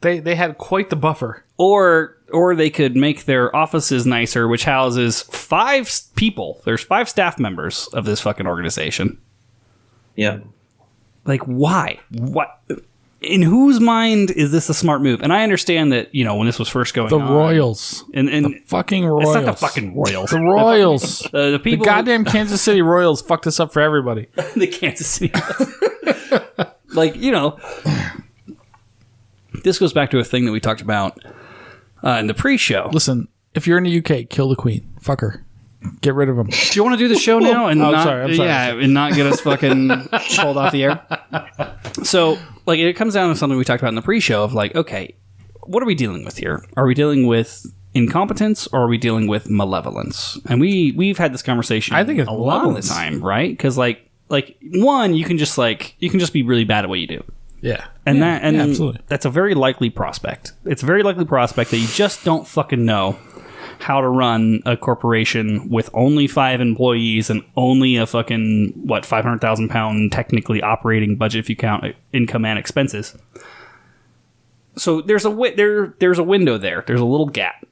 they had quite the buffer. Or they could make their offices nicer, which houses 5 people. There's 5 staff members of this fucking organization. Yeah. Like, why? What? In whose mind is this a smart move? And I understand that, when this was first going on. The Royals. And the fucking Royals. It's not the fucking Royals. The Royals. The people. The goddamn Kansas City Royals fucked this up for everybody. The Kansas City. Like, this goes back to a thing that we talked about in the pre-show. Listen, if you're in the UK, kill the Queen. Fuck her. Get rid of him. Do you want to do the show now and I'm sorry. and not get us fucking pulled off the air? So, like, it comes down to something we talked about in the pre-show of like, okay, what are we dealing with here? Are we dealing with incompetence or are we dealing with malevolence? And we've had this conversation. I think it's a lot of the time, right? Because like one, you can just be really bad at what you do. Yeah. And absolutely. That's a very likely prospect. It's a very likely prospect that you just don't fucking know how to run a corporation with only 5 employees and only a fucking, £500,000 technically operating budget if you count income and expenses. So there's a window there. There's a little gap.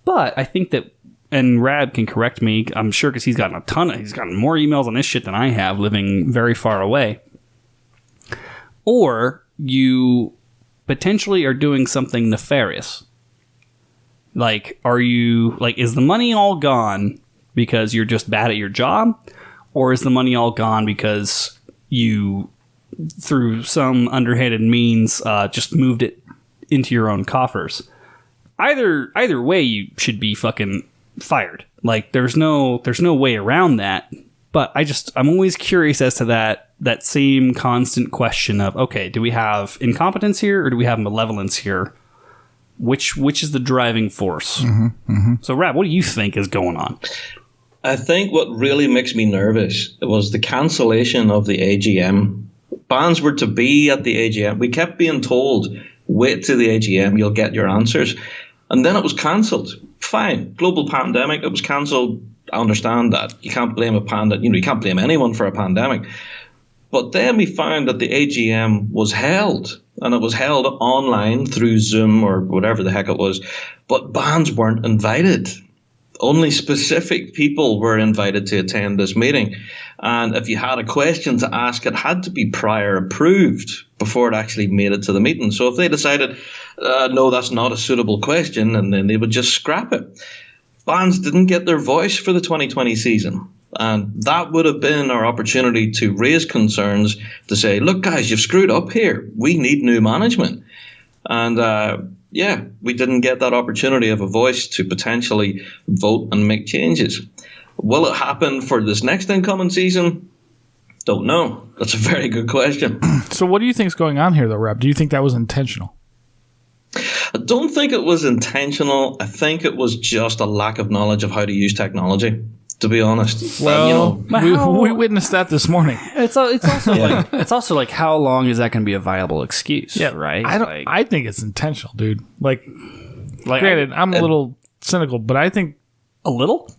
But I think that, and Rab can correct me, I'm sure, because he's gotten more emails on this shit than I have, living very far away. Or you potentially are doing something nefarious. Like, is the money all gone because you're just bad at your job? Or is the money all gone because you, through some underhanded means, just moved it into your own coffers? Either way, you should be fucking fired. Like, there's no way around that. But I'm always curious as to that same constant question of, okay, do we have incompetence here or do we have malevolence here? Which is the driving force? So, Rab, what do you think is going on? I think what really makes me nervous was the cancellation of the AGM. Bands were to be at the AGM. We kept being told, wait to the AGM, you'll get your answers. And then it was cancelled. Fine. Global pandemic, it was cancelled. I understand that. You can't blame you can't blame anyone for a pandemic. But then we found that the AGM was held, and it was held online through Zoom or whatever the heck it was. But bands weren't invited. Only specific people were invited to attend this meeting. And if you had a question to ask, it had to be prior approved before it actually made it to the meeting. So if they decided, no, that's not a suitable question, and then they would just scrap it. Bands didn't get their voice for the 2020 season. And that would have been our opportunity to raise concerns, to say, look, guys, you've screwed up here. We need new management. And we didn't get that opportunity of a voice to potentially vote and make changes. Will it happen for this next incoming season? Don't know. That's a very good question. So what do you think is going on here, though, Rab? Do you think that was intentional? I don't think it was intentional. I think it was just a lack of knowledge of how to use technology, to be honest. Well, we witnessed that this morning. It's also like how long is that going to be a viable excuse? Yeah, right. I think it's intentional, dude. Like granted, I'm a little cynical, but I think a little.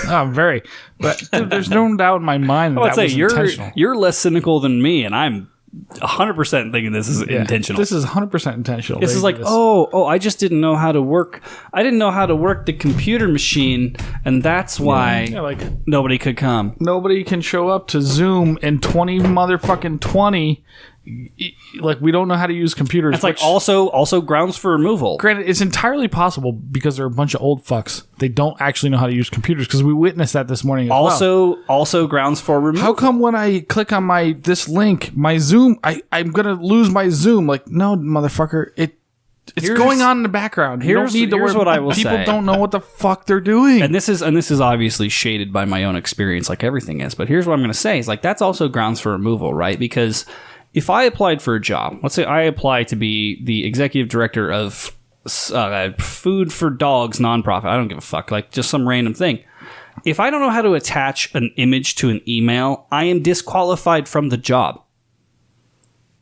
I'm very. But there's no doubt in my mind that was intentional. You're less cynical than me, and I'm 100% thinking this is intentional. This is 100% intentional. This is like, I just didn't know how to work. I didn't know how to work the computer machine, and that's why nobody could come. Nobody can show up to Zoom in 2020. Like, we don't know how to use computers. It's like also grounds for removal. Granted, it's entirely possible because they're a bunch of old fucks. They don't actually know how to use computers, because we witnessed that this morning. Also grounds for removal. How come when I click on this link, my Zoom, I'm gonna lose my Zoom? Like, no, motherfucker, it's going on in the background. Here's what I will say. People don't know what the fuck they're doing. And this is obviously shaded by my own experience, like everything is. But here's what I'm going to say: is like that's also grounds for removal, right? Because if I applied for a job, let's say I apply to be the executive director of Food for Dogs nonprofit. I don't give a fuck, like just some random thing. If I don't know how to attach an image to an email, I am disqualified from the job.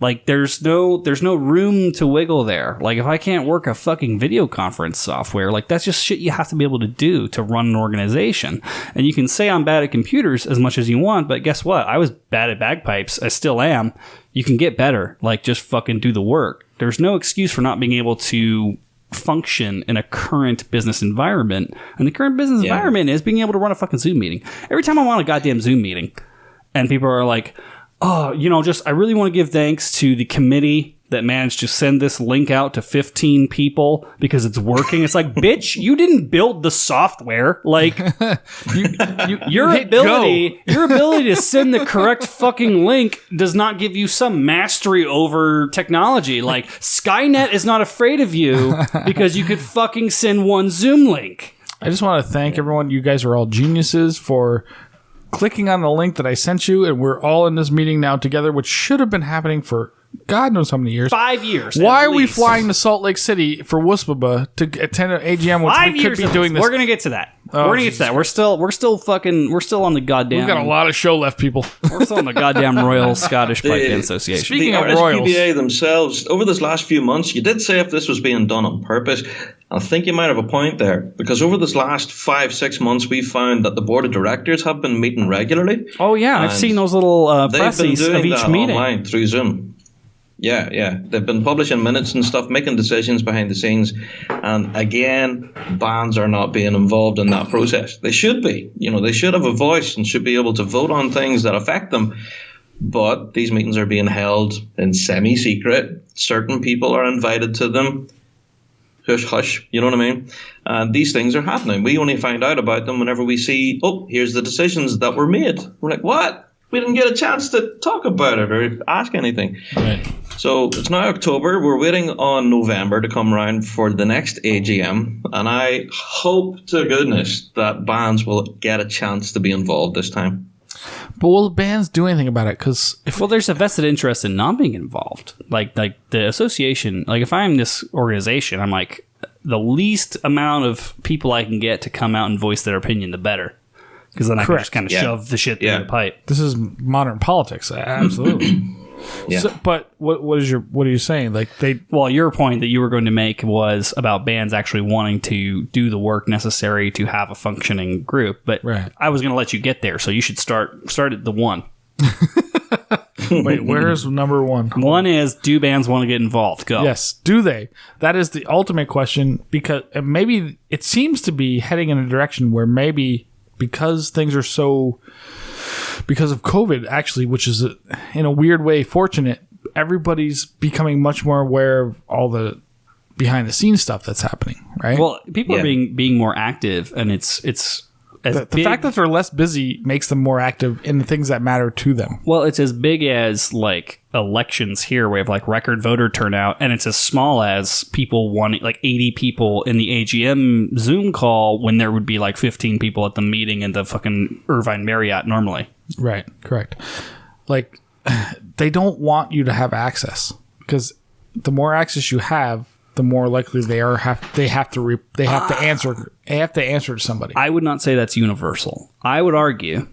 Like there's no room to wiggle there. Like if I can't work a fucking video conference software, like that's just shit you have to be able to do to run an organization. And you can say I'm bad at computers as much as you want, but guess what? I was bad at bagpipes. I still am. You can get better. Like just fucking do the work. There's no excuse for not being able to function in a current business environment. And the current business environment is being able to run a fucking Zoom meeting. Every time I'm on a goddamn Zoom meeting and people are like, oh, I really want to give thanks to the committee that managed to send this link out to 15 people because it's working. It's like, bitch, you didn't build the software. Like, your ability to send the correct fucking link does not give you some mastery over technology. Like, Skynet is not afraid of you because you could fucking send one Zoom link. I just want to thank everyone. You guys are all geniuses for clicking on the link that I sent you, and we're all in this meeting now together, which should have been happening for God knows how many years. 5 years. Why are we flying to Salt Lake City for WSPBA to attend an AGM, which we could be doing this? We're gonna get to that. We're still on the goddamn. We've got a lot of show left, people. We're still on the goddamn Royal Scottish Pipe Band Association. Speaking of RSPBA themselves, over this last few months, you did say if this was being done on purpose. I think you might have a point there, because over this last 5-6 months, we've found that the board of directors have been meeting regularly. Oh yeah, I've seen those little pressies of each meeting online through Zoom. Yeah. They've been publishing minutes and stuff, making decisions behind the scenes. And again, bands are not being involved in that process. They should be. They should have a voice and should be able to vote on things that affect them. But these meetings are being held in semi-secret. Certain people are invited to them. hush, hush, you know what I mean? And these things are happening. We only find out about them whenever we see, oh, here's the decisions that were made. We're like, what? We didn't get a chance to talk about it or ask anything. Right. So it's now October. We're waiting on November to come around for the next AGM. And I hope to goodness that bands will get a chance to be involved this time. But will the bands do anything about it? Because Well, there's a vested interest in not being involved. Like the association, like if I'm this organization, I'm like, the least amount of people I can get to come out and voice their opinion, the better. Because then I can just kind of shove the shit through the pipe. this is modern politics, absolutely. Yeah. So, but what are you saying? Like Well, your point that you were going to make was about bands actually wanting to do the work necessary to have a functioning group. But Right. I was going to let you get there, so you should start at the one. wait, where's number one? One is, do bands want to get involved? Go. Yes, do they? That is the ultimate question, because maybe it seems to be heading in a direction where maybe because things are so, because of COVID, actually, which is in a weird way fortunate, everybody's becoming much more aware of all the behind the scenes stuff that's happening, right? Well, people are being more active, and it's as the fact that they're less busy makes them more active in the things that matter to them. Well, it's as big as like elections here. We have like record voter turnout, and it's as small as people wanting like 80 people in the AGM Zoom call when there would be like 15 people at the meeting in the fucking Irvine Marriott normally. Right, correct. Like they don't want you to have access, because the more access you have, the more likely they have to answer to somebody. I would not say that's universal. I would argue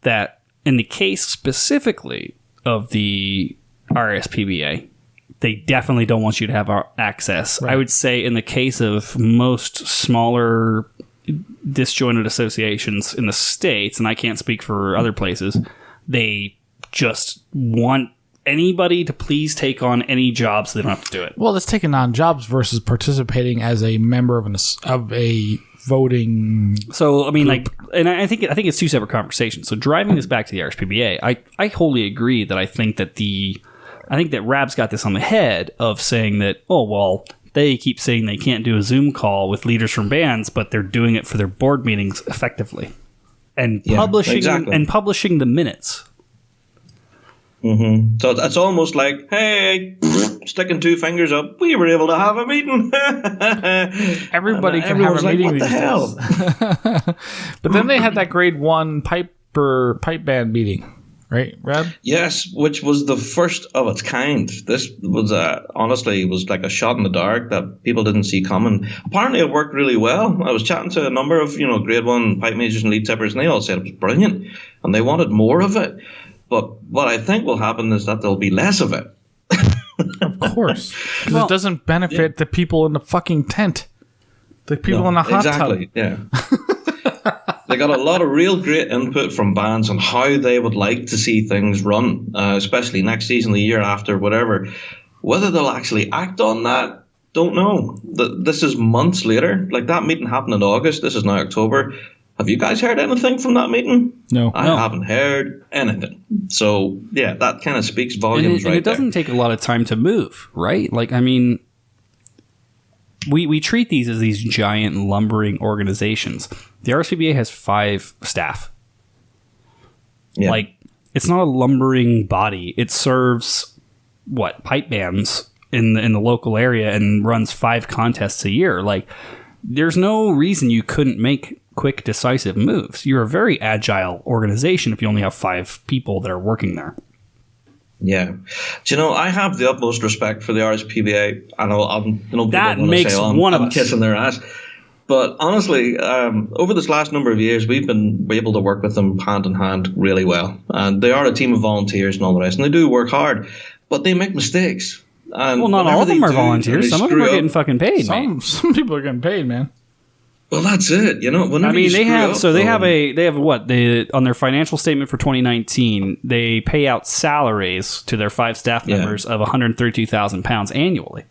that in the case specifically of the RSPBA, they definitely don't want you to have access. Right. I would say in the case of most smaller disjointed associations in the States, and I can't speak for other places, they just want anybody to please take on any jobs so they don't have to do it. Well, it's taking on jobs versus participating as a member of a voting. So I mean, group. And I think it's two separate conversations. So driving this back to the RSPBA, I wholly agree that I think that Rab's got this on the head of saying that, oh well, they keep saying they can't do a Zoom call with leaders from bands, but they're doing it for their board meetings effectively, and publishing the minutes. Mm-hmm. So it's almost like, hey, sticking two fingers up, we were able to have a meeting. Everybody can have a meeting these days. But then they had that grade 1 pipe band meeting, right, Rab? Yes, which was the first of its kind. This was honestly was like a shot in the dark that people didn't see coming. Apparently, it worked really well. I was chatting to a number of grade 1 pipe majors and lead tippers, and they all said it was brilliant, and they wanted more of it. But what I think will happen is that there'll be less of it. Of course. Because it doesn't benefit the people in the fucking tent. The people in the hot tub. Yeah. They got a lot of real great input from bands on how they would like to see things run, especially next season, the year after, whatever. Whether they'll actually act on that, don't know. This is months later. Like, that meeting happened in August. This is now October. Have you guys heard anything from that meeting? No. I haven't heard anything. So, yeah, that kind of speaks volumes and it doesn't take a lot of time to move, right? Like, I mean, we treat these as these giant lumbering organizations. The RSPBA has 5 staff. Yeah. Like, it's not a lumbering body. It serves, pipe bands in the local area and runs 5 contests a year. Like, there's no reason you couldn't make quick, decisive moves. You're a very agile organization if you only have 5 people that are working there. Yeah. Do you know, I have the utmost respect for the RSPBA. I know that makes one of us kissing their ass. But honestly, over this last number of years, we've been able to work with them hand in hand really well. And they are a team of volunteers and all the rest. And they do work hard, but they make mistakes. And well, not all of them are volunteers. Some of them are getting fucking paid. Some people are getting paid, man. Well, that's it. They have what? On their financial statement for 2019, they pay out salaries to their 5 staff members of £132,000 annually.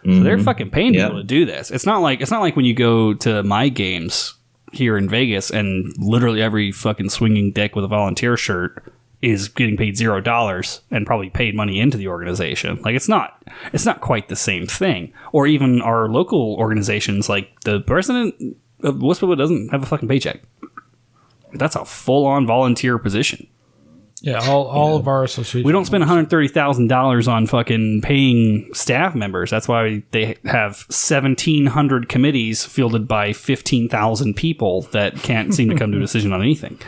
So they're fucking paying people to do this. It's not like when you go to my games here in Vegas and literally every fucking swinging dick with a volunteer shirt is getting paid $0 and probably paid money into the organization. Like, it's not quite the same thing. Or even our local organizations, like the president of Wistful doesn't have a fucking paycheck. That's a full-on volunteer position. Yeah, all of our associations. We don't spend $130,000 on fucking paying staff members. That's why they have 1,700 committees fielded by 15,000 people that can't seem to come to a decision on anything.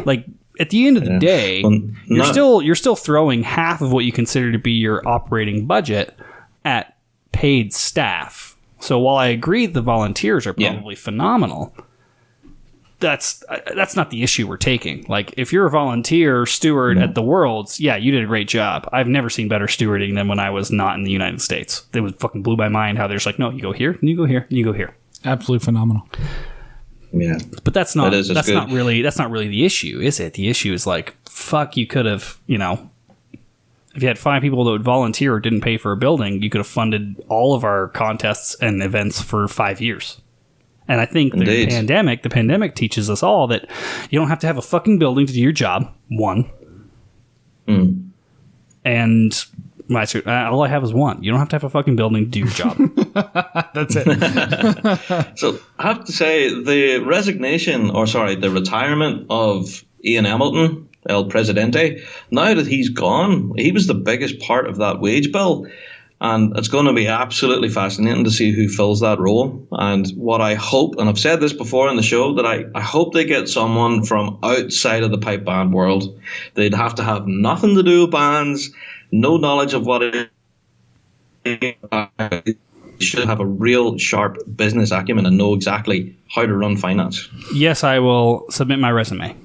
Like, at the end of the day, you're still throwing half of what you consider to be your operating budget at paid staff. So while I agree the volunteers are probably phenomenal, that's not the issue we're taking. Like, if you're a volunteer steward at the Worlds, yeah, you did a great job. I've never seen better stewarding than when I was not in the United States. It was fucking blew my mind how they're just like, no, you go here, and you go here, and you go here. Absolutely phenomenal. Yeah, but that's not really the issue, is it? The issue is like, fuck, you could have, if you had 5 people that would volunteer or didn't pay for a building, you could have funded all of our contests and events for 5 years. And I think the pandemic teaches us all that you don't have to have a fucking building to do your job. One, and all I have is one. You don't have to have a fucking building to do your job. That's it. So I have to say the retirement of Ian Hamilton, El Presidente, now that he's gone, he was the biggest part of that wage bill. And it's going to be absolutely fascinating to see who fills that role. And what I hope, and I've said this before in the show, that I hope they get someone from outside of the pipe band world. They'd have to have nothing to do with bands, no knowledge of what it is. Should have a real sharp business acumen and know exactly how to run finance. Yes, I will submit my resume.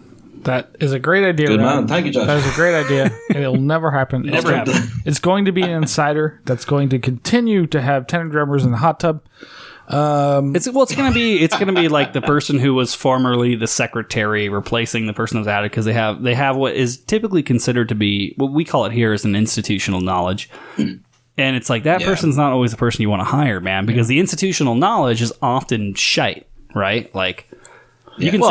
That is a great idea. Good man. Thank you, Josh. That is a great iddia. It'll never happen. Never happen. It's going to be an insider that's going to continue to have tenor drummers in the hot tub. It's gonna be like the person who was formerly the secretary replacing the person who's added, because they have what is typically considered to be what we call it here as an institutional knowledge. And it's like that person's not always the person you want to hire, man, because the institutional knowledge is often shite, right? Like, you can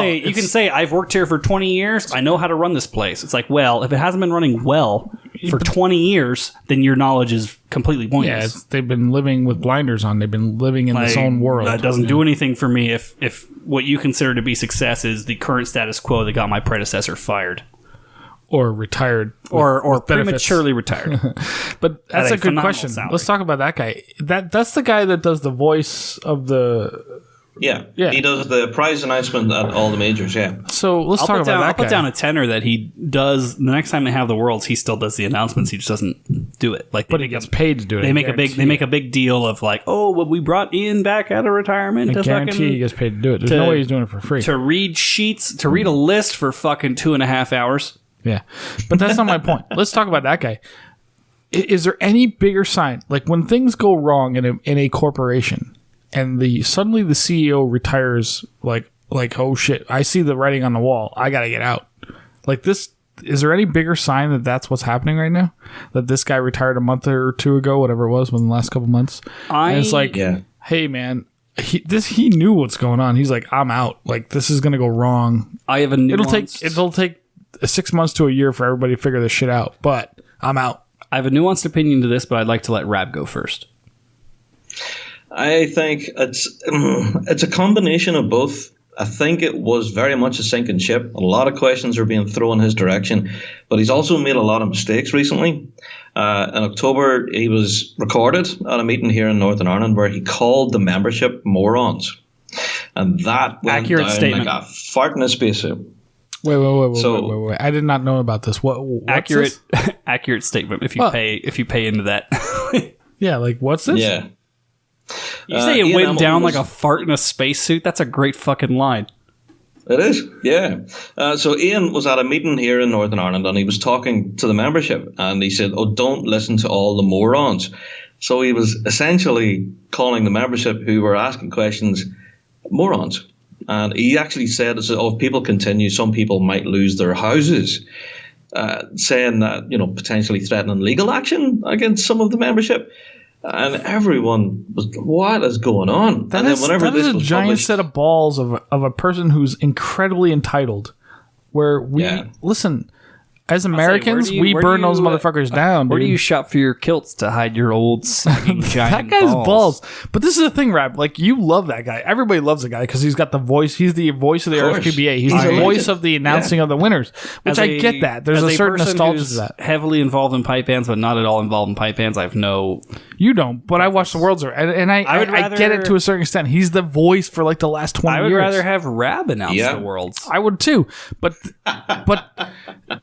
say I've worked here for 20 years. I know how to run this place. It's like, well, if it hasn't been running well for 20 years, then your knowledge is completely pointless. Yeah, they've been living with blinders on. They've been living in this own world. That doesn't do anything for me if what you consider to be success is the current status quo that got my predecessor fired. Or retired. Or prematurely retired. But that's a good question. Salary. Let's talk about that guy. That's the guy that does the voice of the... Yeah, he does the prize announcement at all the majors, So let's talk about that guy. I'll put down a tenor that he does, the next time they have the Worlds, he still does the announcements, he just doesn't do it. Like, but he gets paid to do it. They make a big deal of like, oh, well, we brought Ian back out of retirement. I guarantee he gets paid to do it. There's no way he's doing it for free. To read sheets, to read a list for fucking 2.5 hours. Yeah, but that's not my point. Let's talk about that guy. Is there any bigger sign? Like, when things go wrong in a corporation, and suddenly the CEO retires, like oh shit, I see the writing on the wall. I gotta get out. Like this, is there any bigger sign that that's what's happening right now? That this guy retired a month or two ago, whatever it was, within the last couple months. And it's like, hey man, he knew what's going on. He's like, I'm out. Like, this is gonna go wrong. I have a nuanced... It'll take 6 months to a year for everybody to figure this shit out. But I'm out. I have a nuanced opinion to this, but I'd like to let Rab go first. I think it's a combination of both. I think it was very much a sinking ship. A lot of questions are being thrown his direction, but he's also made a lot of mistakes recently. In October, he was recorded at a meeting here in Northern Ireland where he called the membership morons. And that went accurate down statement. Like a fart in a spacesuit. Wait. I did not know about this. What's accurate this? Accurate statement if you pay into that. Yeah, like, what's this? Yeah. You say it went down like a fart in a spacesuit? That's a great fucking line. It is, yeah. So Ian was at a meeting here in Northern Ireland and he was talking to the membership and he said, oh, don't listen to all the morons. So he was essentially calling the membership who were asking questions morons. And he actually said, if people continue, some people might lose their houses. Saying that, potentially threatening legal action against some of the membership. And everyone was, what is going on? That is a giant set of balls of a person who's incredibly entitled. Where listen, As Americans, we burn those motherfuckers down, Where dude. do you shop for your kilts to hide your old sagging That giant guy's balls? balls. But this is the thing, Rab. Like, you love that guy. Everybody loves the guy because he's got the voice. He's the voice of the course. RSPBA. He's He's the a voice legend. of the announcing of the winners, which I get that. There's a certain person nostalgia who's to that. heavily involved in pipe bands, but not at all involved in pipe bands. I have no... You don't, but I watch the World's Tour, and I get it to a certain extent. He's the voice for like the last 20 years. I would rather have Rab announce Yeah. the Worlds. I would too, but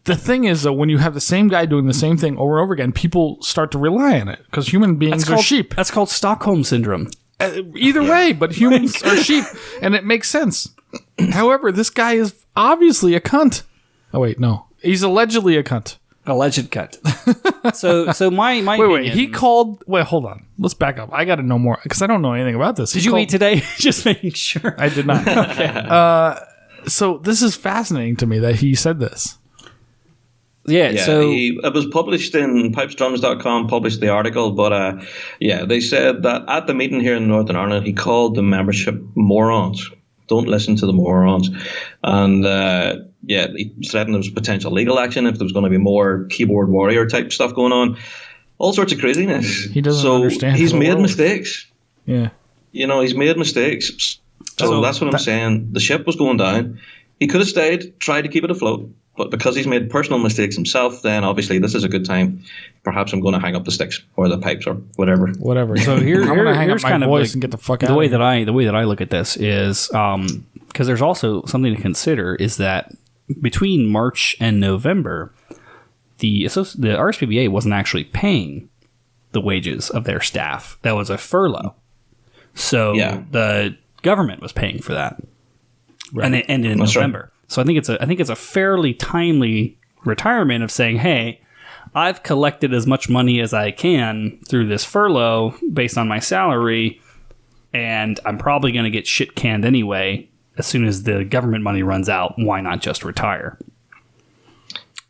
the thing is, though, when you have the same guy doing the same thing over and over again, people start to rely on it because human beings are sheep. That's called Stockholm Syndrome. Either way, but humans are sheep, and it makes sense. However, this guy is obviously a cunt. Oh wait, no, he's allegedly a cunt. Alleged cut. So my Wait, opinion, he called. Wait, hold on. Let's back up. I got to know more because I don't know anything about this. Did you eat today? Just making sure. I did not. Okay. So this is fascinating to me that he said this. Yeah, Yeah, so... it was published in pipesdrums.com, published the article, but they said that at the meeting here in Northern Ireland, he called the membership morons. Don't listen to the morons. And he threatened there was potential legal action if there was going to be more keyboard warrior type stuff going on. All sorts of craziness. He doesn't understand He's the made world. mistakes. Yeah. He's made mistakes. So that's what I'm saying. The ship was going down. He could have stayed, tried to keep it afloat. But because he's made personal mistakes himself, then obviously this is a good time. Perhaps I'm going to hang up the sticks or the pipes or whatever. Whatever. So I'm going to hang up here's my kind of voice like and get the fuck out the way of here. that I look at this is because there's also something to consider is that between March and November, the RSPBA wasn't actually paying the wages of their staff. That was a furlough. So the government was paying for that, and it ended in November. Right. So I think it's a fairly timely retirement of saying, hey, I've collected as much money as I can through this furlough based on my salary, and I'm probably going to get shit canned anyway. As soon as the government money runs out, why not just retire?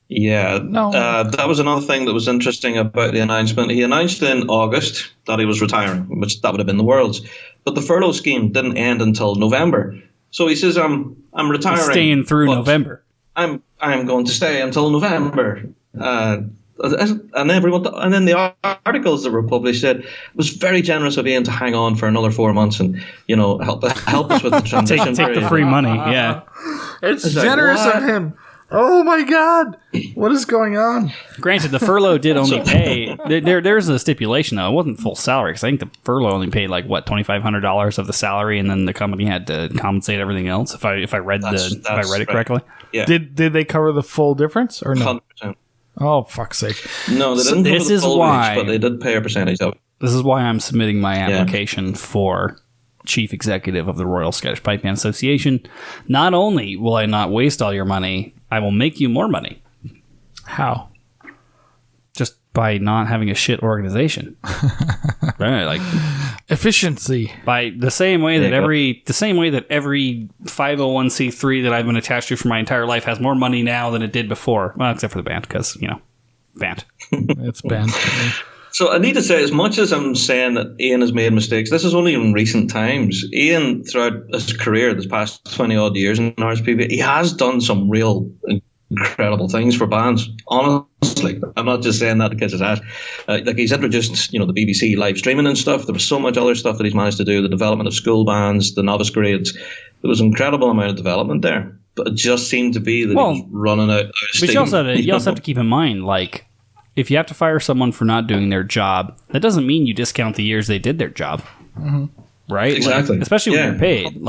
Yeah, No. That was another thing that was interesting about the announcement. He announced in August that he was retiring, which that would have been the Worlds. But the furlough scheme didn't end until November. So he says, I'm retiring. Staying through November. I'm going to stay until November. And then the articles that were published said it was very generous of Ian to hang on for another 4 months and help us with the transition. Take the period. free money, yeah. It's like, generous what? of him. Oh my God. What is going on? Granted, the furlough did only pay. There's a stipulation though; it wasn't full salary because I think the furlough only paid like what $2,500 of the salary, and then the company had to compensate everything else. If I read it correctly, Yeah, Did they cover the full difference or no? 100%. Oh, fuck's sake. No, they So didn't this cover the is full why- wage, but they did pay a percentage of it. this is why I'm submitting my application for chief executive of the Royal Scottish Pipe Band Association. Not only will I not waste all your money, I will make you more money How? just by not having a shit organization. Right, like Efficiency. by the same way that There every 501c3 that I've been attached to for my entire life has more money now than it did before. Well, except for the band, because band. It's banned. So I need to say, as much as I'm saying that Ian has made mistakes, this is only in recent times. Ian, throughout his career, this past 20-odd years in RSPBA, he has done some real incredible things for bands. Honestly, I'm not just saying that to kiss his ass. Like he's introduced, the BBC live streaming and stuff. There was so much other stuff that he's managed to do. The development of school bands, the novice grades. There was an incredible amount of development there. But it just seemed to be that he was running out of steam. But you also have to keep in mind, like, if you have to fire someone for not doing their job, that doesn't mean you discount the years they did their job. Mm-hmm. Right? Exactly. Like, especially when you're paid. 100%.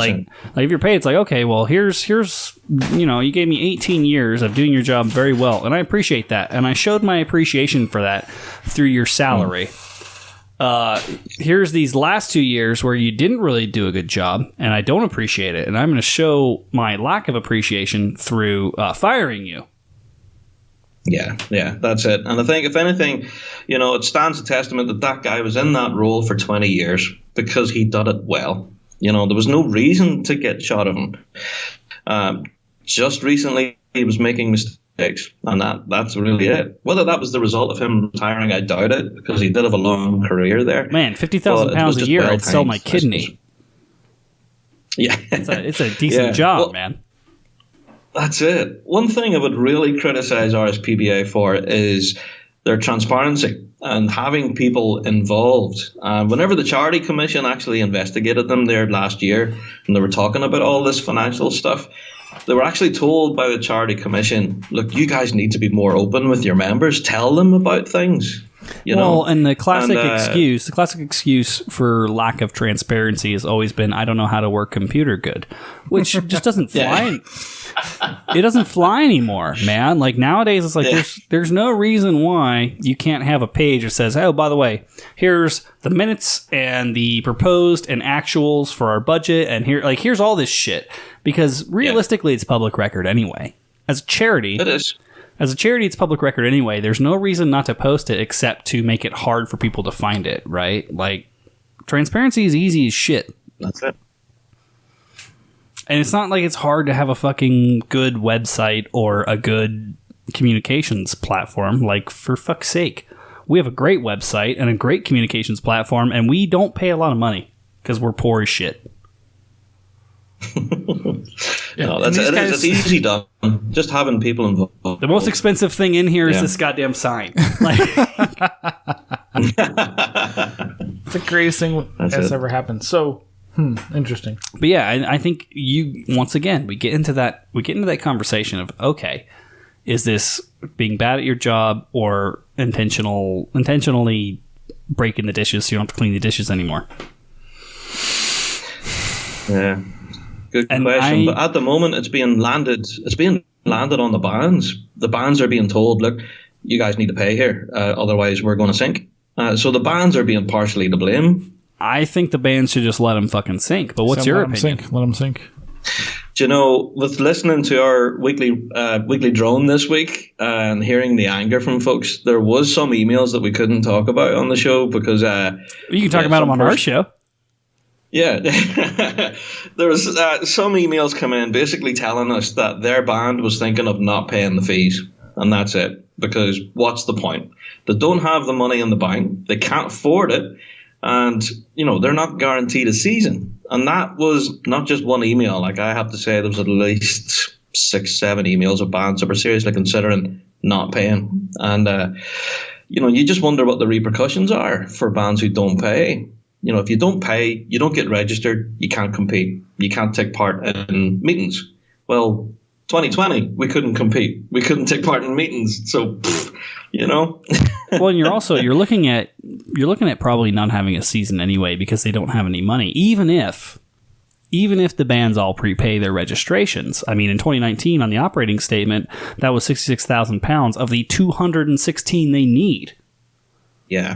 Like if you're paid, it's like, okay, well, here's you gave me 18 years of doing your job very well, and I appreciate that. And I showed my appreciation for that through your salary. Here's these last 2 years where you didn't really do a good job, and I don't appreciate it. And I'm going to show my lack of appreciation through firing you. Yeah, that's it. And I think, if anything, it stands a testament that guy was in that role for 20 years because he did it well. There was no reason to get shot of him. Just recently, he was making mistakes, and that's really it. Whether that was the result of him retiring, I doubt it, because he did have a long career there. Man, 50,000 pounds a year, I'd sell my kidney. Yeah. It's a decent job, man. That's it. One thing I would really criticize RSPBA for is their transparency and having people involved. Whenever the Charity Commission actually investigated them there last year and they were talking about all this financial stuff, they were actually told by the Charity Commission, look, you guys need to be more open with your members. Tell them about things. You know? And the classic excuse for lack of transparency has always been, I don't know how to work computer good, which just doesn't fly. It doesn't fly anymore, man. Like nowadays, it's like there's no reason why you can't have a page that says, oh, by the way, here's the minutes and the proposed and actuals for our budget, and here's all this shit. Because realistically, it's public record anyway. As a charity, it is. As a charity, it's public record anyway. There's no reason not to post it except to make it hard for people to find it, right? Like, transparency is easy as shit. That's it. And it's not like it's hard to have a fucking good website or a good communications platform. Like, for fuck's sake. We have a great website and a great communications platform, and we don't pay a lot of money because we're poor as shit. No, it's easy done. Just having people involved. The most expensive thing in here is this goddamn sign. Like, it's the greatest thing that's ever happened. So, interesting. But yeah, I think once again we get into that conversation of, okay, is this being bad at your job or intentionally breaking the dishes so you don't have to clean the dishes anymore? Yeah. Good question. But at the moment, it's being landed on the bands. The bands are being told, look, you guys need to pay here, otherwise we're going to sink. So the bands are being partially to blame. I think the bands should just let them fucking sink. But what's your opinion? Let them sink. Do you know, with listening to our weekly drone this week and hearing the anger from folks, there was some emails that we couldn't talk about on the show because you can talk about them on our show. Yeah, there was some emails come in basically telling us that their band was thinking of not paying the fees, and that's it. Because what's the point? They don't have the money in the bank, they can't afford it, and they're not guaranteed a season. And that was not just one email. Like, I have to say, there was at least 6-7 emails of bands that were seriously considering not paying, and you just wonder what the repercussions are for bands who don't pay. If you don't pay, you don't get registered, you can't compete, you can't take part in meetings. Well, 2020, we couldn't compete, we couldn't take part in meetings, so Well, and you're looking at probably not having a season anyway because they don't have any money. Even if the bands all prepay their registrations. I mean, in 2019 on the operating statement, that was £66,000 of the 216 they need. Yeah.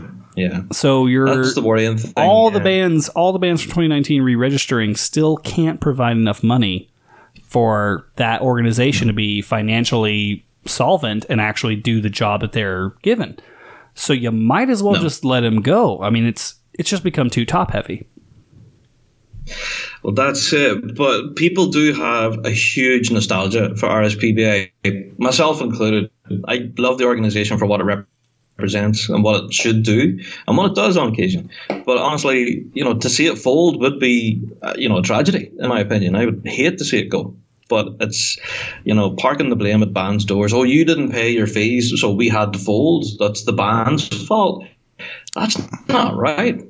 So that's the worrying thing. All the bands from 2019 re-registering still can't provide enough money for that organization to be financially solvent and actually do the job that they're given. So you might as well just let them go. I mean, it's just become too top heavy. Well, that's it. But people do have a huge nostalgia for RSPBA, myself included. I love the organization for what it represents and what it should do and what it does on occasion. But honestly, to see it fold would be, a tragedy, in my opinion. I would hate to see it go. But it's, parking the blame at bands' doors. Oh, you didn't pay your fees, so we had to fold. That's the band's fault. That's not right.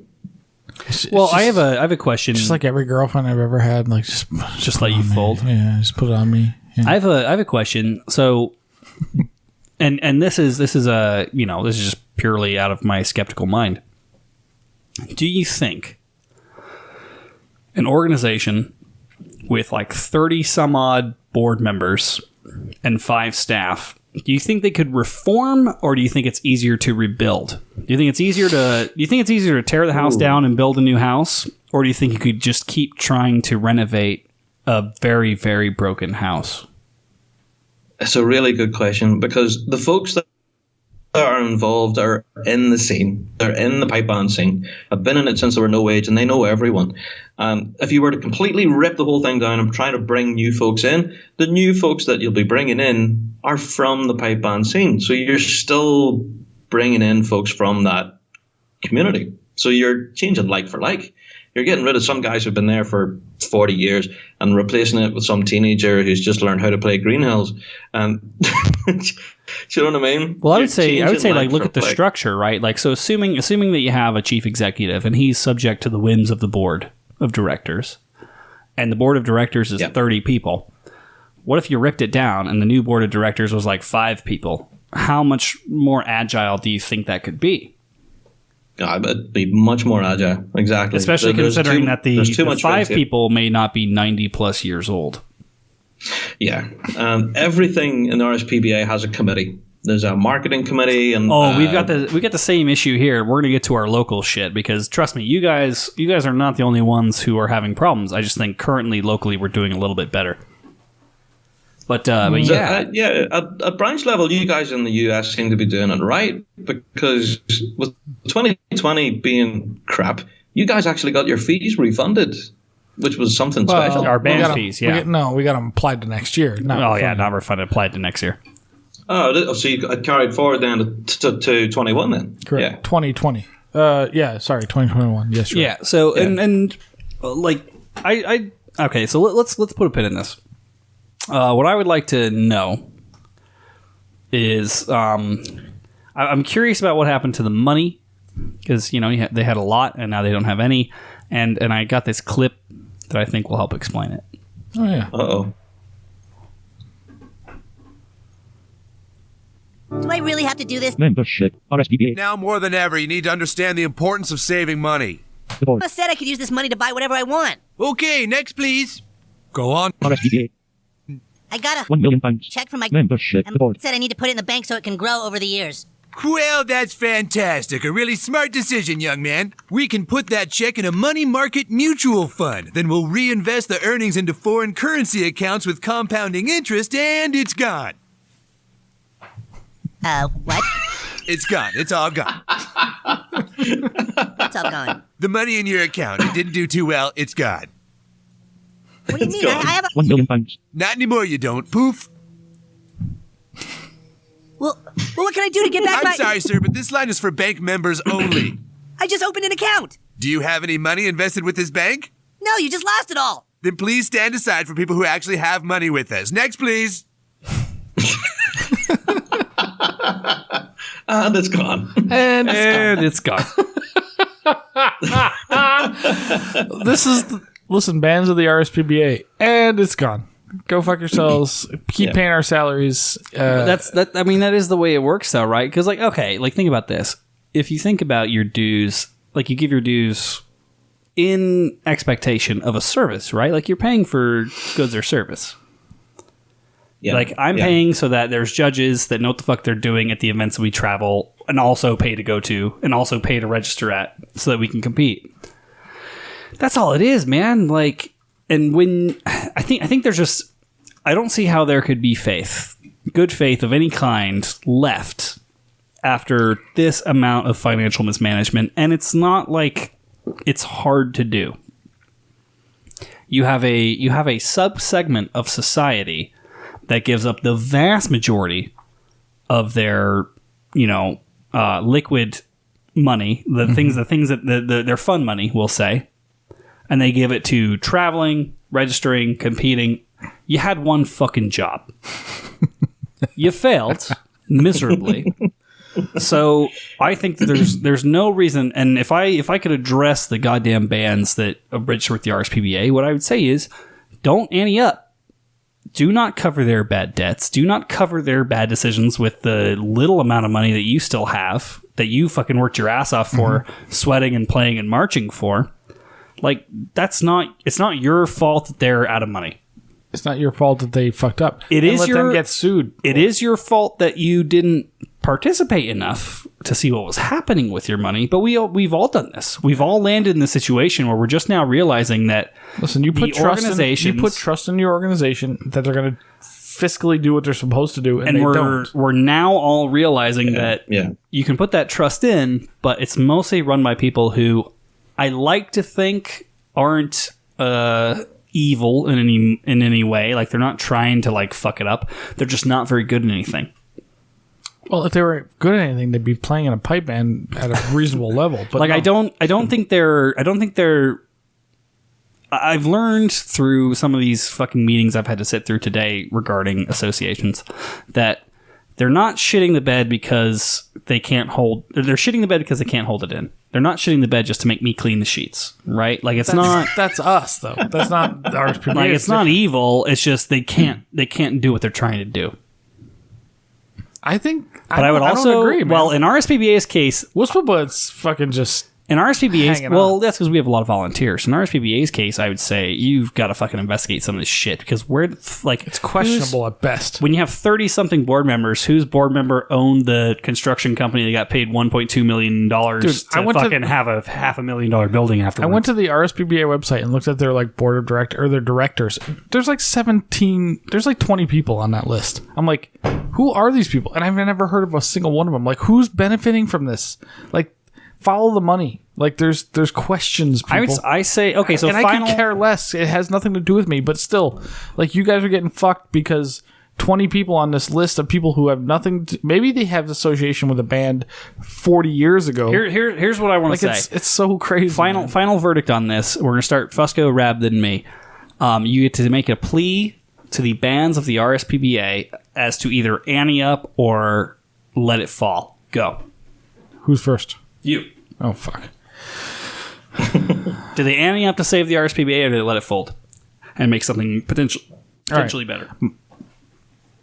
I have a question. Just like every girlfriend I've ever had, like just let you fold. Yeah, just put it on me. Yeah. I have a question. So, and this is this is just purely out of my skeptical mind. Do you think an organization with like 30 some odd board members and 5 staff, do you think they could reform, or do you think it's easier to rebuild? Do you think it's easier to tear the house down and build a new house, or do you think you could just keep trying to renovate a very, very broken house? It's a really good question, because the folks that are involved are in the scene. They're in the pipe band scene. I've been in it since they were no age, and they know everyone. If you were to completely rip the whole thing down and try to bring new folks in, the new folks that you'll be bringing in are from the pipe band scene. So you're still bringing in folks from that community. So you're changing like for like. You're getting rid of some guys who've been there for 40 years and replacing it with some teenager who's just learned how to play Green Hills. And do you know what I mean? Well, I would say like look at the structure, right? Like, so assuming that you have a chief executive and he's subject to the whims of the board of directors, and the board of directors is 30 people. What if you ripped it down and the new board of directors was like 5 people? How much more agile do you think that could be? It'd be much more agile, exactly. Especially considering that the 5 people may not be 90 plus years old. Yeah. Everything in the RSPBA has a committee. There's a marketing committee, and we got the same issue here. We're gonna get to our local shit because trust me, you guys are not the only ones who are having problems. I just think currently locally we're doing a little bit better. But at branch level, you guys in the US seem to be doing it right, because with 2020 being crap, you guys actually got your fees refunded, which was something special. Our band fees, we got them applied to next year. Not refunded, applied to next year. Oh, so you carried forward then to 21 then? Correct. Yeah. 2020. 2021. Yes, right. Yeah. So and like okay. So let's put a pin in this. What I would like to know is I'm curious about what happened to the money, because they had a lot and now they don't have any, and I got this clip that I think will help explain it. Oh yeah. Uh-oh. Do I really have to do this? Membership. RSPBA. Now more than ever, you need to understand the importance of saving money. I said I could use this money to buy whatever I want. Okay, next please. Go on. RSPBA. I got a £1 million. check from my Membership. and it said I need to put it in the bank so it can grow over the years. Well, that's fantastic. A really smart decision, young man. We can put that check in a money market mutual fund. Then we'll reinvest the earnings into foreign currency accounts with compounding interest, and it's gone. What? It's gone. It's all gone. It's all gone. The money in your account, it didn't do too well. It's gone. What do you mean? I have a... £1 million. Not anymore, you don't. Poof. Well, what can I do to get back I'm sorry, sir, but this line is for bank members only. I just opened an account. Do you have any money invested with this bank? No, you just lost it all. Then please stand aside for people who actually have money with us. Next, please. And it's gone. And it's gone. Listen, bands of the RSPBA, and it's gone. Go fuck yourselves. Keep paying our salaries. I mean, that is the way it works, though, right? Because, think about this. If you think about your dues, you give your dues in expectation of a service, right? Like, you're paying for goods or service. Yeah. I'm paying so that there's judges that know what the fuck they're doing at the events that we travel and also pay to go to and also pay to register at so that we can compete. That's all it is, man. And when I think there's just, I don't see how there could be good faith of any kind left after this amount of financial mismanagement. And it's not like it's hard to do. You have a sub-segment of society that gives up the vast majority of their, liquid money, the things that their fun money, we'll say, and they give it to traveling, registering, competing. You had one fucking job. You failed miserably. So I think that there's no reason. And if I could address the goddamn bands that register with the RSPBA, what I would say is, don't ante up. Do not cover their bad debts. Do not cover their bad decisions with the little amount of money that you still have, that you fucking worked your ass off for, sweating and playing and marching for. It's not your fault that they're out of money. It's not your fault that they fucked up. Let them get sued. It is your fault that you didn't participate enough to see what was happening with your money. But we've all done this. We've all landed in the situation where we're just now realizing that. Listen, you put trust in your organization that they're going to fiscally do what they're supposed to do, and they don't. We're now all realizing that you can put that trust in, but it's mostly run by people who I like to think aren't evil in any way. Like, they're not trying to fuck it up. They're just not very good at anything. Well, if they were good at anything, they'd be playing in a pipe band at a reasonable level. But I don't think they're I've learned through some of these fucking meetings I've had to sit through today regarding associations that they're not shitting the bed because they can't hold... They're shitting the bed because they can't hold it in. They're not shitting the bed just to make me clean the sheets, right? Like, it's not... That's us, though. That's not RSPBA. Like, it's not evil. It's just they can't do what they're trying to do. I think... But I would also... don't agree, man. Well, in RSPBA's case... Whistleblood's fucking just... In RSPBA's... hanging Well, on. that's because we have a lot of volunteers. In RSPBA's case, I would say you've got to fucking investigate some of this shit because It's questionable at best. When you have 30-something board members, whose board member owned the construction company that got paid $1.2 million to fucking have a $500,000 building afterwards? I went to the RSPBA website and looked at their like board of their directors. There's like 20 people on that list. I'm like, who are these people? And I've never heard of a single one of them. Like, who's benefiting from this? Like, follow the money. Like, there's questions, people. I say, okay, so and I could care less. It has nothing to do with me. But still, like, you guys are getting fucked because 20 people on this list of people who have nothing to, maybe they have association with a band 40 years ago. Here's what I want to like, say. It's so crazy. Final verdict on this. We're going to start Fusco, Rab, then me. You get to make a plea to the bands of the RSPBA as to either ante up or let it fall. Go. Who's first? You. Oh, fuck. Do they ante up to save the RSPBA or do they let it fold and make something potentially better?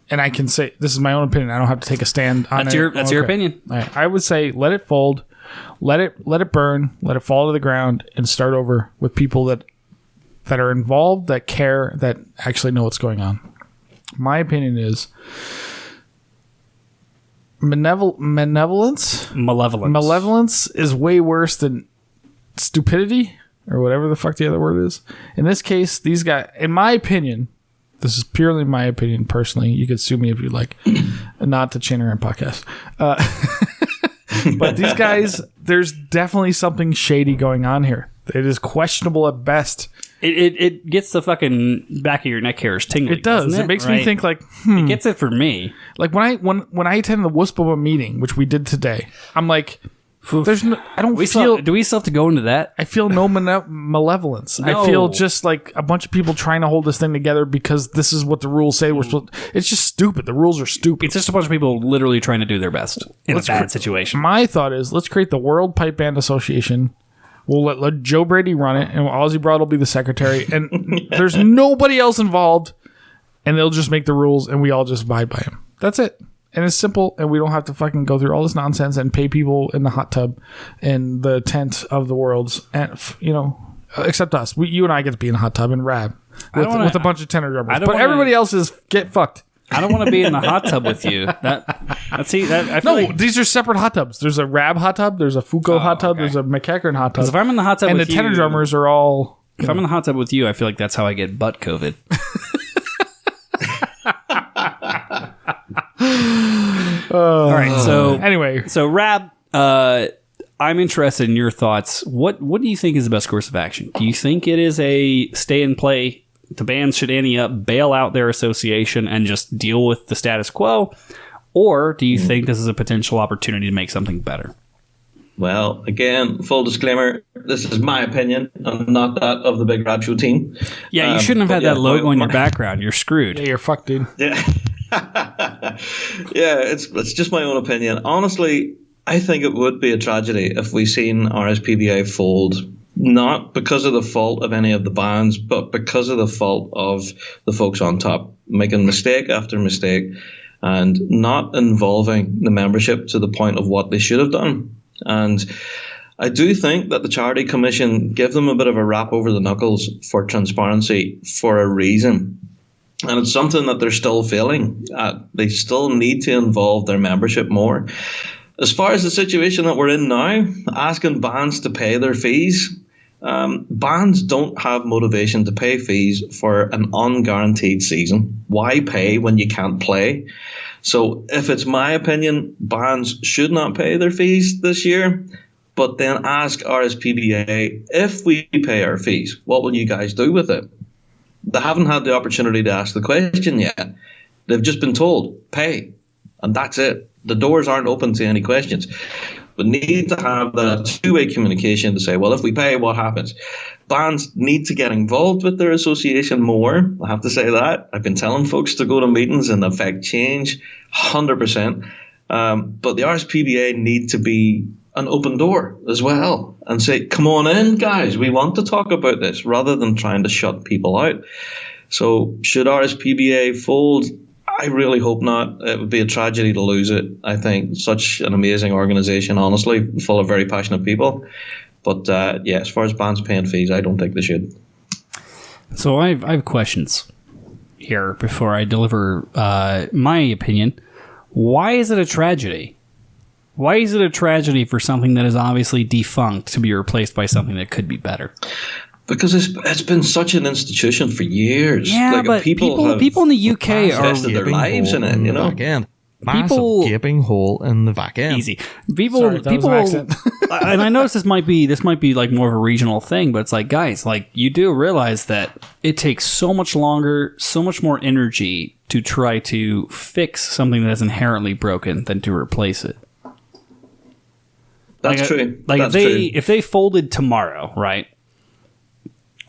And I can say, this is my own opinion. I don't have to take a stand on it. That's your opinion. All right. I would say let it fold, let it burn, let it fall to the ground, and start over with people that are involved, that care, that actually know what's going on. My opinion is malevolence is way worse than stupidity or whatever the fuck the other word is. In this case, these guys, in my opinion, this is purely my opinion personally. You could sue me if you like. Not the Chinneran podcast. But these guys, there's definitely something shady going on here. It is questionable at best. It gets the fucking back of your neck hairs tingling. It does. It makes me think like, It gets it for me. Like when I attend the WSPBA meeting, which we did today, I'm like, there's no, I don't feel. Do we still have to go into that? I feel no malevolence. No. I feel just like a bunch of people trying to hold this thing together because this is what the rules say. We're supposed. It's just stupid. The rules are stupid. It's just a bunch of people literally trying to do their best in a bad situation. My thought is, let's create the World Pipe Band Association. We'll let Joe Brady run it, and Ozzy Broad will be the secretary. And there's nobody else involved, and they'll just make the rules, and we all just abide by them. That's it. And it's simple, and we don't have to fucking go through all this nonsense and pay people in the hot tub in the tent of the worlds, and except us. You and I get to be in the hot tub and Rab with a bunch of tenor drummers. But everybody else is get fucked. I don't want to be in the hot tub with you. These are separate hot tubs. There's a Rab hot tub. There's a Foucault hot tub. Okay. There's a McEachern hot tub. If I'm in the hot tub and with the tenor drummers are all. If I'm in the hot tub with you, I feel like that's how I get butt COVID. All right. So anyway, Rab, I'm interested in your thoughts. What do you think is the best course of action? Do you think it is a stay and play? The bands should ante up, bail out their association, and just deal with the status quo? Or do you think this is a potential opportunity to make something better? Well, again, full disclaimer, this is my opinion and not that of the Big Rab Show team. Yeah, you shouldn't have had that logo in your background. You're screwed. Yeah, you're fucked, dude. Yeah, it's just my own opinion. Honestly, I think it would be a tragedy if we seen RSPBA fold, not because of the fault of any of the bands, but because of the fault of the folks on top, making mistake after mistake and not involving the membership to the point of what they should have done. And I do think that the Charity Commission give them a bit of a rap over the knuckles for transparency for a reason. And it's something that they're still failing at. They still need to involve their membership more. As far as the situation that we're in now, asking bands to pay their fees, bands don't have motivation to pay fees for an unguaranteed season. Why pay when you can't play? So if it's my opinion, bands should not pay their fees this year, but then ask RSPBA, if we pay our fees, what will you guys do with it? They haven't had the opportunity to ask the question yet. They've just been told, pay, and that's it. The doors aren't open to any questions. We need to have that two-way communication to say, well, if we pay, what happens? Bands need to get involved with their association more. I have to say that. I've been telling folks to go to meetings and affect change 100%. But the RSPBA need to be an open door as well and say, come on in, guys. We want to talk about this rather than trying to shut people out. So should RSPBA fold? I really hope not. It would be a tragedy to lose it. I think such an amazing organization, honestly, full of very passionate people. But yeah, as far as bands paying fees, I don't think they should. So I have questions here before I deliver my opinion. Why is it a tragedy? Why is it a tragedy for something that is obviously defunct to be replaced by something that could be better? Because it's been such an institution for years. Yeah, like, but people in the UK are invested their lives in it, you know. People gaping hole in the back end. Easy. People, and I notice this might be like more of a regional thing, but it's like, guys, like you do realize that it takes so much longer, so much more energy to try to fix something that is inherently broken than to replace it. That's true. Like That's if they folded tomorrow, right?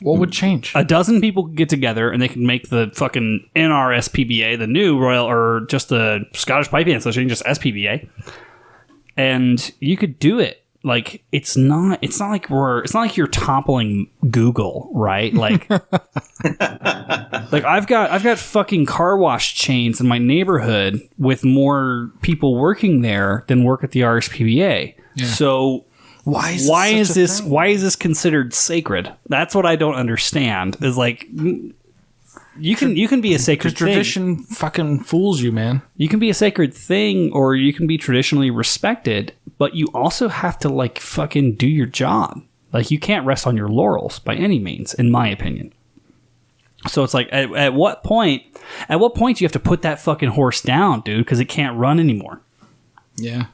What would change? A dozen people could get together and they could make the fucking NRSPBA, the new Royal, or just the Scottish Piping Association, just SPBA, and you could do it. Like it's not like you're toppling Google, right? Like, like I've got fucking car wash chains in my neighborhood with more people working there than work at the RSPBA. Yeah. So. Why is this considered sacred? That's what I don't understand. Is like you can be a sacred thing. Tradition fucking fools you, man. You can be a sacred thing, or you can be traditionally respected, but you also have to like fucking do your job. Like you can't rest on your laurels by any means, in my opinion. So it's like at what point do you have to put that fucking horse down, dude? Because it can't run anymore. Yeah.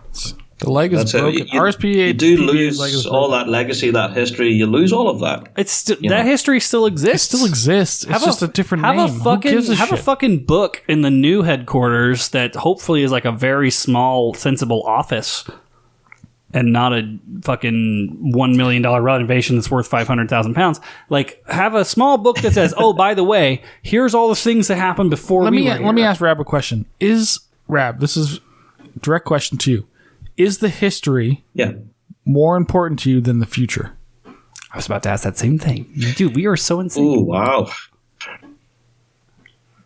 The leg is broken. RSPBA, you do lose all that legacy, that history. You lose all of that. That history still exists. It still exists. It's just a different name. Have a fucking book in the new headquarters that hopefully is like a very small, sensible office, and not a fucking $1 million renovation that's worth £500,000. Like, have a small book that says, "Oh, by the way, here's all the things that happened before." Let me ask Rab a question. Rab? This is a direct question to you. Is the history more important to you than the future? I was about to ask that same thing. Dude, we are so insane. Oh, wow.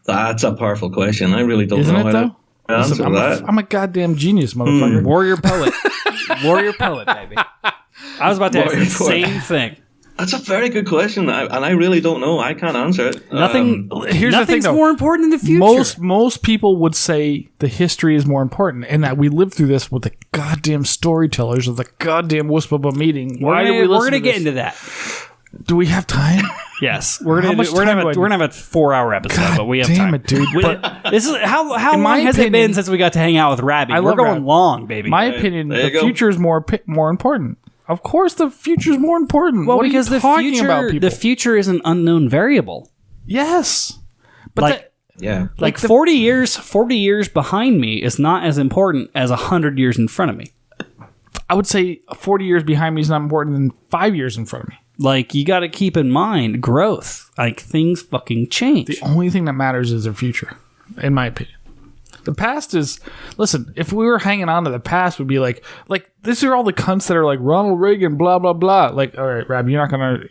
That's a powerful question. I really don't know how to answer that. I'm a goddamn genius, motherfucker. Warrior poet. Warrior poet, baby. I was about to ask the same thing. That's a very good question, and I really don't know. I can't answer it. Nothing's more important in the future. Most people would say the history is more important, and that we lived through this with the goddamn storytellers of the goddamn WSPBA meeting. Why do we listen? We're gonna get into that. Do we have time? Yes, we're gonna have a 4-hour episode, but we have time. Damn it, dude! This is how long has it been since we got to hang out with Rabbi? We're going long, baby. My opinion, the future is more important. Of course, the future is more important. Well, what because are you talking about, people? The future is an unknown variable. Yes, but 40 years behind me is not as important as 100 years in front of me. I would say 40 years behind me is not important than 5 years in front of me. Like, you got to keep in mind growth. Like, things fucking change. The only thing that matters is the future, in my opinion. The past is, listen, if we were hanging on to the past, we'd be like, these are all the cunts that are like Ronald Reagan, blah, blah, blah. Like, all right, Rab, you're going to.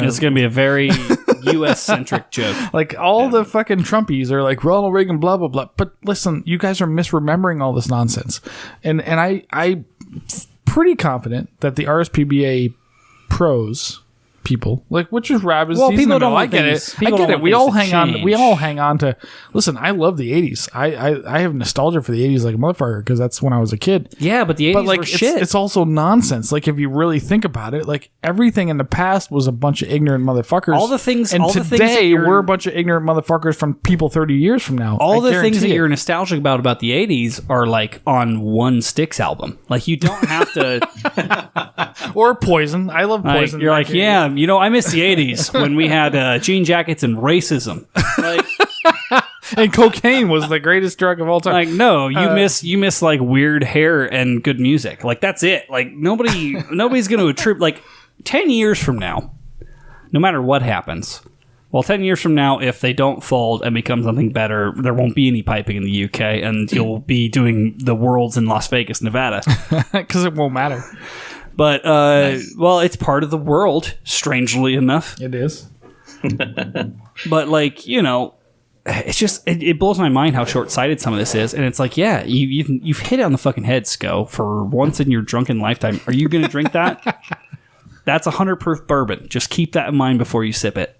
It's going to be a very U.S.-centric joke. Like, all the fucking Trumpies are like Ronald Reagan, blah, blah, blah. But listen, you guys are misremembering all this nonsense. And I'm pretty confident that the RSPBA pros people, like, which is Rab is people don't. I get it. We all hang on to. Listen, I love the 80s. I have nostalgia for the 80s like a motherfucker because that's when I was a kid. Yeah, but the 80s were shit. It's also nonsense. Like, if you really think about it, like, everything in the past was a bunch of ignorant motherfuckers. Today we're a bunch of ignorant motherfuckers from people 30 years from now. All the things that you're nostalgic about the 80s are like on one Styx album. Like, you don't have to. Or Poison. I love Poison. You're like, yeah. I miss the 80s when we had jean jackets and racism. Like, and cocaine was the greatest drug of all time. Like, no, you miss like weird hair and good music. Like, that's it. Like, nobody's going to attribute, like, 10 years from now, no matter what happens. Well, 10 years from now, if they don't fold and become something better, there won't be any piping in the UK, and you'll be doing the Worlds in Las Vegas, Nevada. Because it won't matter. But, well, it's part of the world, strangely enough. It is. But, like, you know, it's just, it blows my mind how short-sighted some of this is. And it's like, yeah, you've hit it on the fucking head, Sco, for once in your drunken lifetime. Are you going to drink that? That's 100 proof bourbon. Just keep that in mind before you sip it.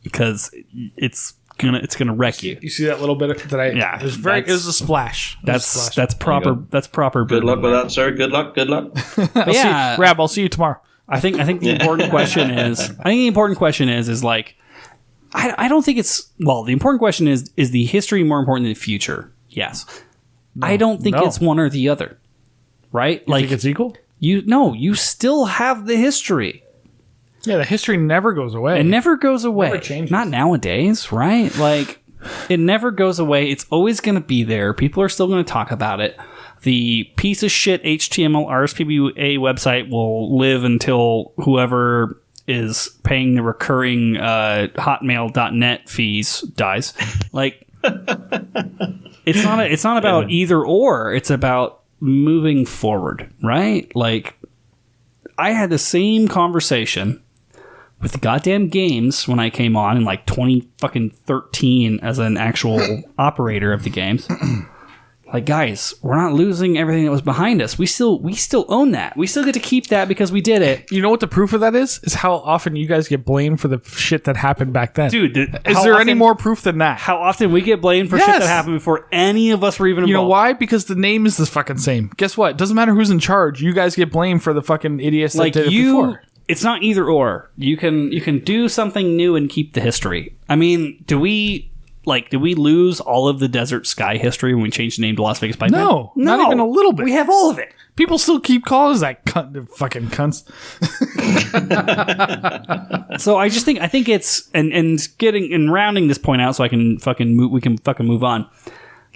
Because it's gonna wreck you. You see that little bit that I? Yeah, it was a splash. That's proper. That's proper. Good luck with that, sir. Good luck. Yeah, Rab, I'll see you tomorrow. I think the important question is like, I don't think it's, well, the important question is the history more important than the future? Yes. No, I don't think it's one or the other. Right? You think it's equal? You still have the history. Yeah, the history never goes away. It never goes away. Never changes. Not nowadays, right? Like, it never goes away. It's always going to be there. People are still going to talk about it. The piece of shit HTML RSPBA website will live until whoever is paying the recurring hotmail.net fees dies. Like, it's not about either or. It's about moving forward, right? Like, I had the same conversation with the goddamn games when I came on in like 2013 as an actual operator of the games. Like, guys, we're not losing everything that was behind us. We still own that. We still get to keep that because we did it. You know what the proof of that is? Is how often you guys get blamed for the shit that happened back then. Dude, is there any more proof than that? How often we get blamed for shit that happened before any of us were even involved. You know why? Because the name is the fucking same. Guess what? Doesn't matter who's in charge. You guys get blamed for the fucking idiots that did it before. It's not either or. You can do something new and keep the history. I mean, did we lose all of the Desert Sky history when we changed the name to Las Vegas Pipeline? No, not even a little bit. We have all of it. People still keep calling us that cunt, fucking cunts. So I think it's and rounding this point out so we can fucking move on.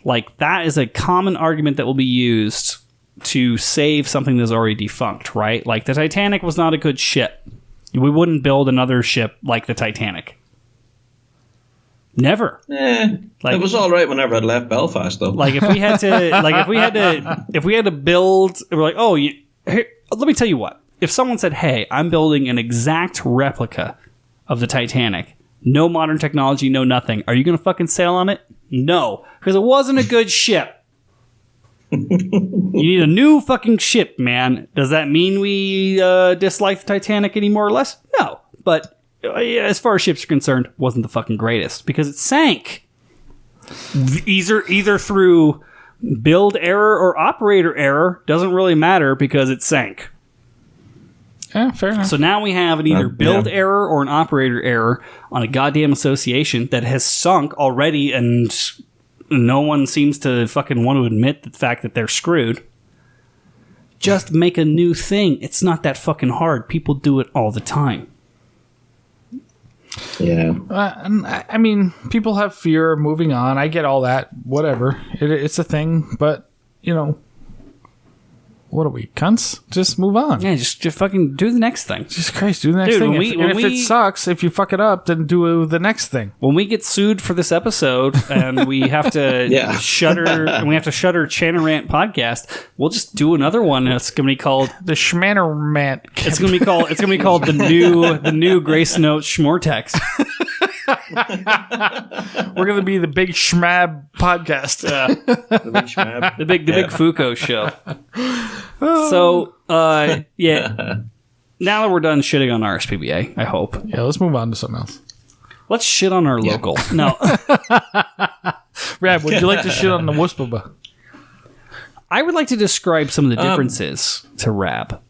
Like, that is a common argument that will be used to save something that's already defunct, right? Like, the Titanic was not a good ship. We wouldn't build another ship like the Titanic. Never. It was all right whenever it left Belfast, though. Like, if we had to build, we're like, oh, here, let me tell you what. If someone said, hey, I'm building an exact replica of the Titanic, no modern technology, no nothing, are you going to fucking sail on it? No, because it wasn't a good ship. You need a new fucking ship, man. Does that mean we dislike the Titanic any more or less? No, but as far as ships are concerned, wasn't the fucking greatest because it sank. Either through build error or operator error, doesn't really matter because it sank. Yeah, fair enough. So now we have an either build error or an operator error on a goddamn association that has sunk already, and no one seems to fucking want to admit the fact that they're screwed. Just make a new thing. It's not that fucking hard. People do it all the time. Yeah. I mean, people have fear of moving on. I get all that. Whatever. It's a thing. But, you know, what are we, cunts? Just move on. Yeah, just fucking do the next thing. Jesus Christ, do the next thing. If it sucks, if you fuck it up, then do the next thing. When we get sued for this episode and we have to shutter Chanarant podcast, we'll just do another one. It's going to be called the Schmannermant. It's going to be called the new Grace Note Schmortex. We're going to be the Big Schmab podcast. The Big Schmab. The Big Foucault show. So, yeah. Now that we're done shitting on RSPBA, I hope. Yeah, let's move on to something else. Let's shit on our local. No. Rab, would you like to shit on the WSPBA? I would like to describe some of the differences to Rab.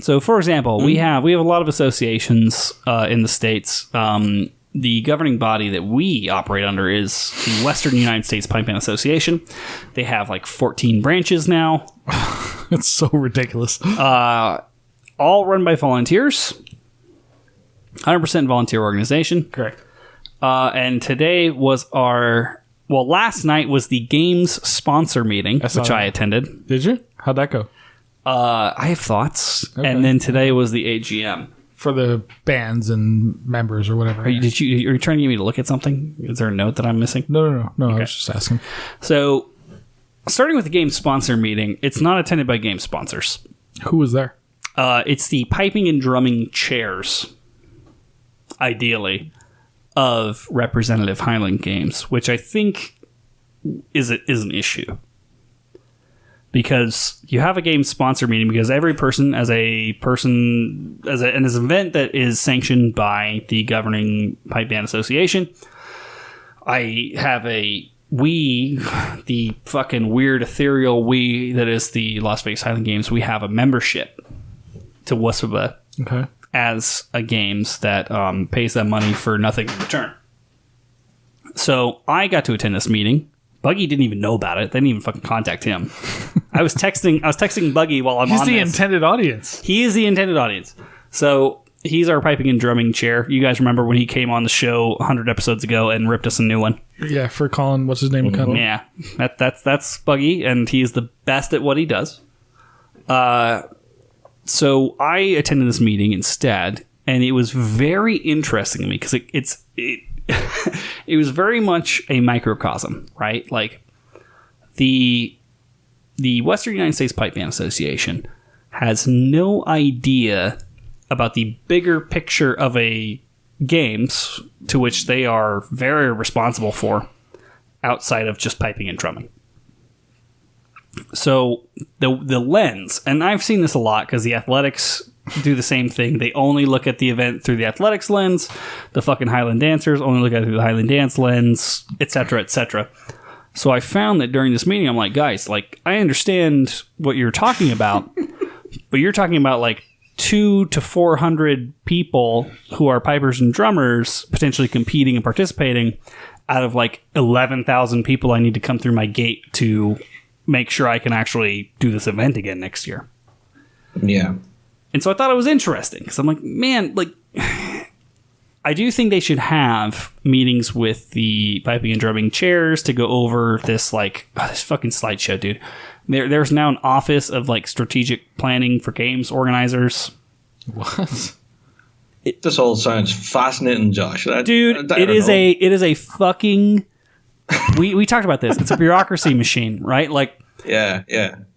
So, for example, we have a lot of associations in the States. The governing body that we operate under is the Western United States Pipeline Association. They have like 14 branches now. It's so ridiculous. All run by volunteers. 100% volunteer organization. Correct. And today was last night was the games sponsor meeting, which I attended. Did you? How'd that go? I have thoughts. Okay. And then today was the AGM. For the bands and members or whatever. Are you trying to get me to look at something? Is there a note that I'm missing? No. Okay. I was just asking. So, starting with the game sponsor meeting, it's not attended by game sponsors. Who was there? It's the piping and drumming chairs, ideally, of Representative Highland Games, which I think is an issue. Because you have a game sponsor meeting because every person as an event that is sanctioned by the governing pipe band association. I have the fucking weird ethereal we that is the Las Vegas Highland Games. We have a membership to WSPBA as a games that pays them money for nothing in return. So I got to attend this meeting. Buggy didn't even know about it. They didn't even fucking contact him. I was texting Buggy while I'm on this. He's the intended audience. He is the intended audience. So he's our piping and drumming chair. You guys remember when he came on the show 100 episodes ago and ripped us a new one? Yeah, for calling what's his name? Mm-hmm. Yeah, that's Buggy, and he's the best at what he does. So I attended this meeting instead, and it was very interesting to me because it was very much a microcosm, right? Like the Western United States Pipe Band Association has no idea about the bigger picture of a games to which they are very responsible for outside of just piping and drumming. So the lens, and I've seen this a lot because the athletics do the same thing. They only look at the event through the athletics lens. The fucking Highland dancers only look at it through the Highland dance lens, etc., etc. So I found that during this meeting, I'm like, guys, like, I understand what you're talking about, but you're talking about like 200 to 400 people who are pipers and drummers potentially competing and participating out of like 11,000 people I need to come through my gate to make sure I can actually do this event again next year. Yeah. And so I thought it was interesting because I'm like, man, like, I do think they should have meetings with the piping and drumming chairs to go over this, like, this fucking slideshow, dude. There's now an office of, like, strategic planning for games organizers. What? This all sounds fascinating, Josh. Dude, it is a fucking... we talked about this. It's a bureaucracy machine, right? Like, yeah.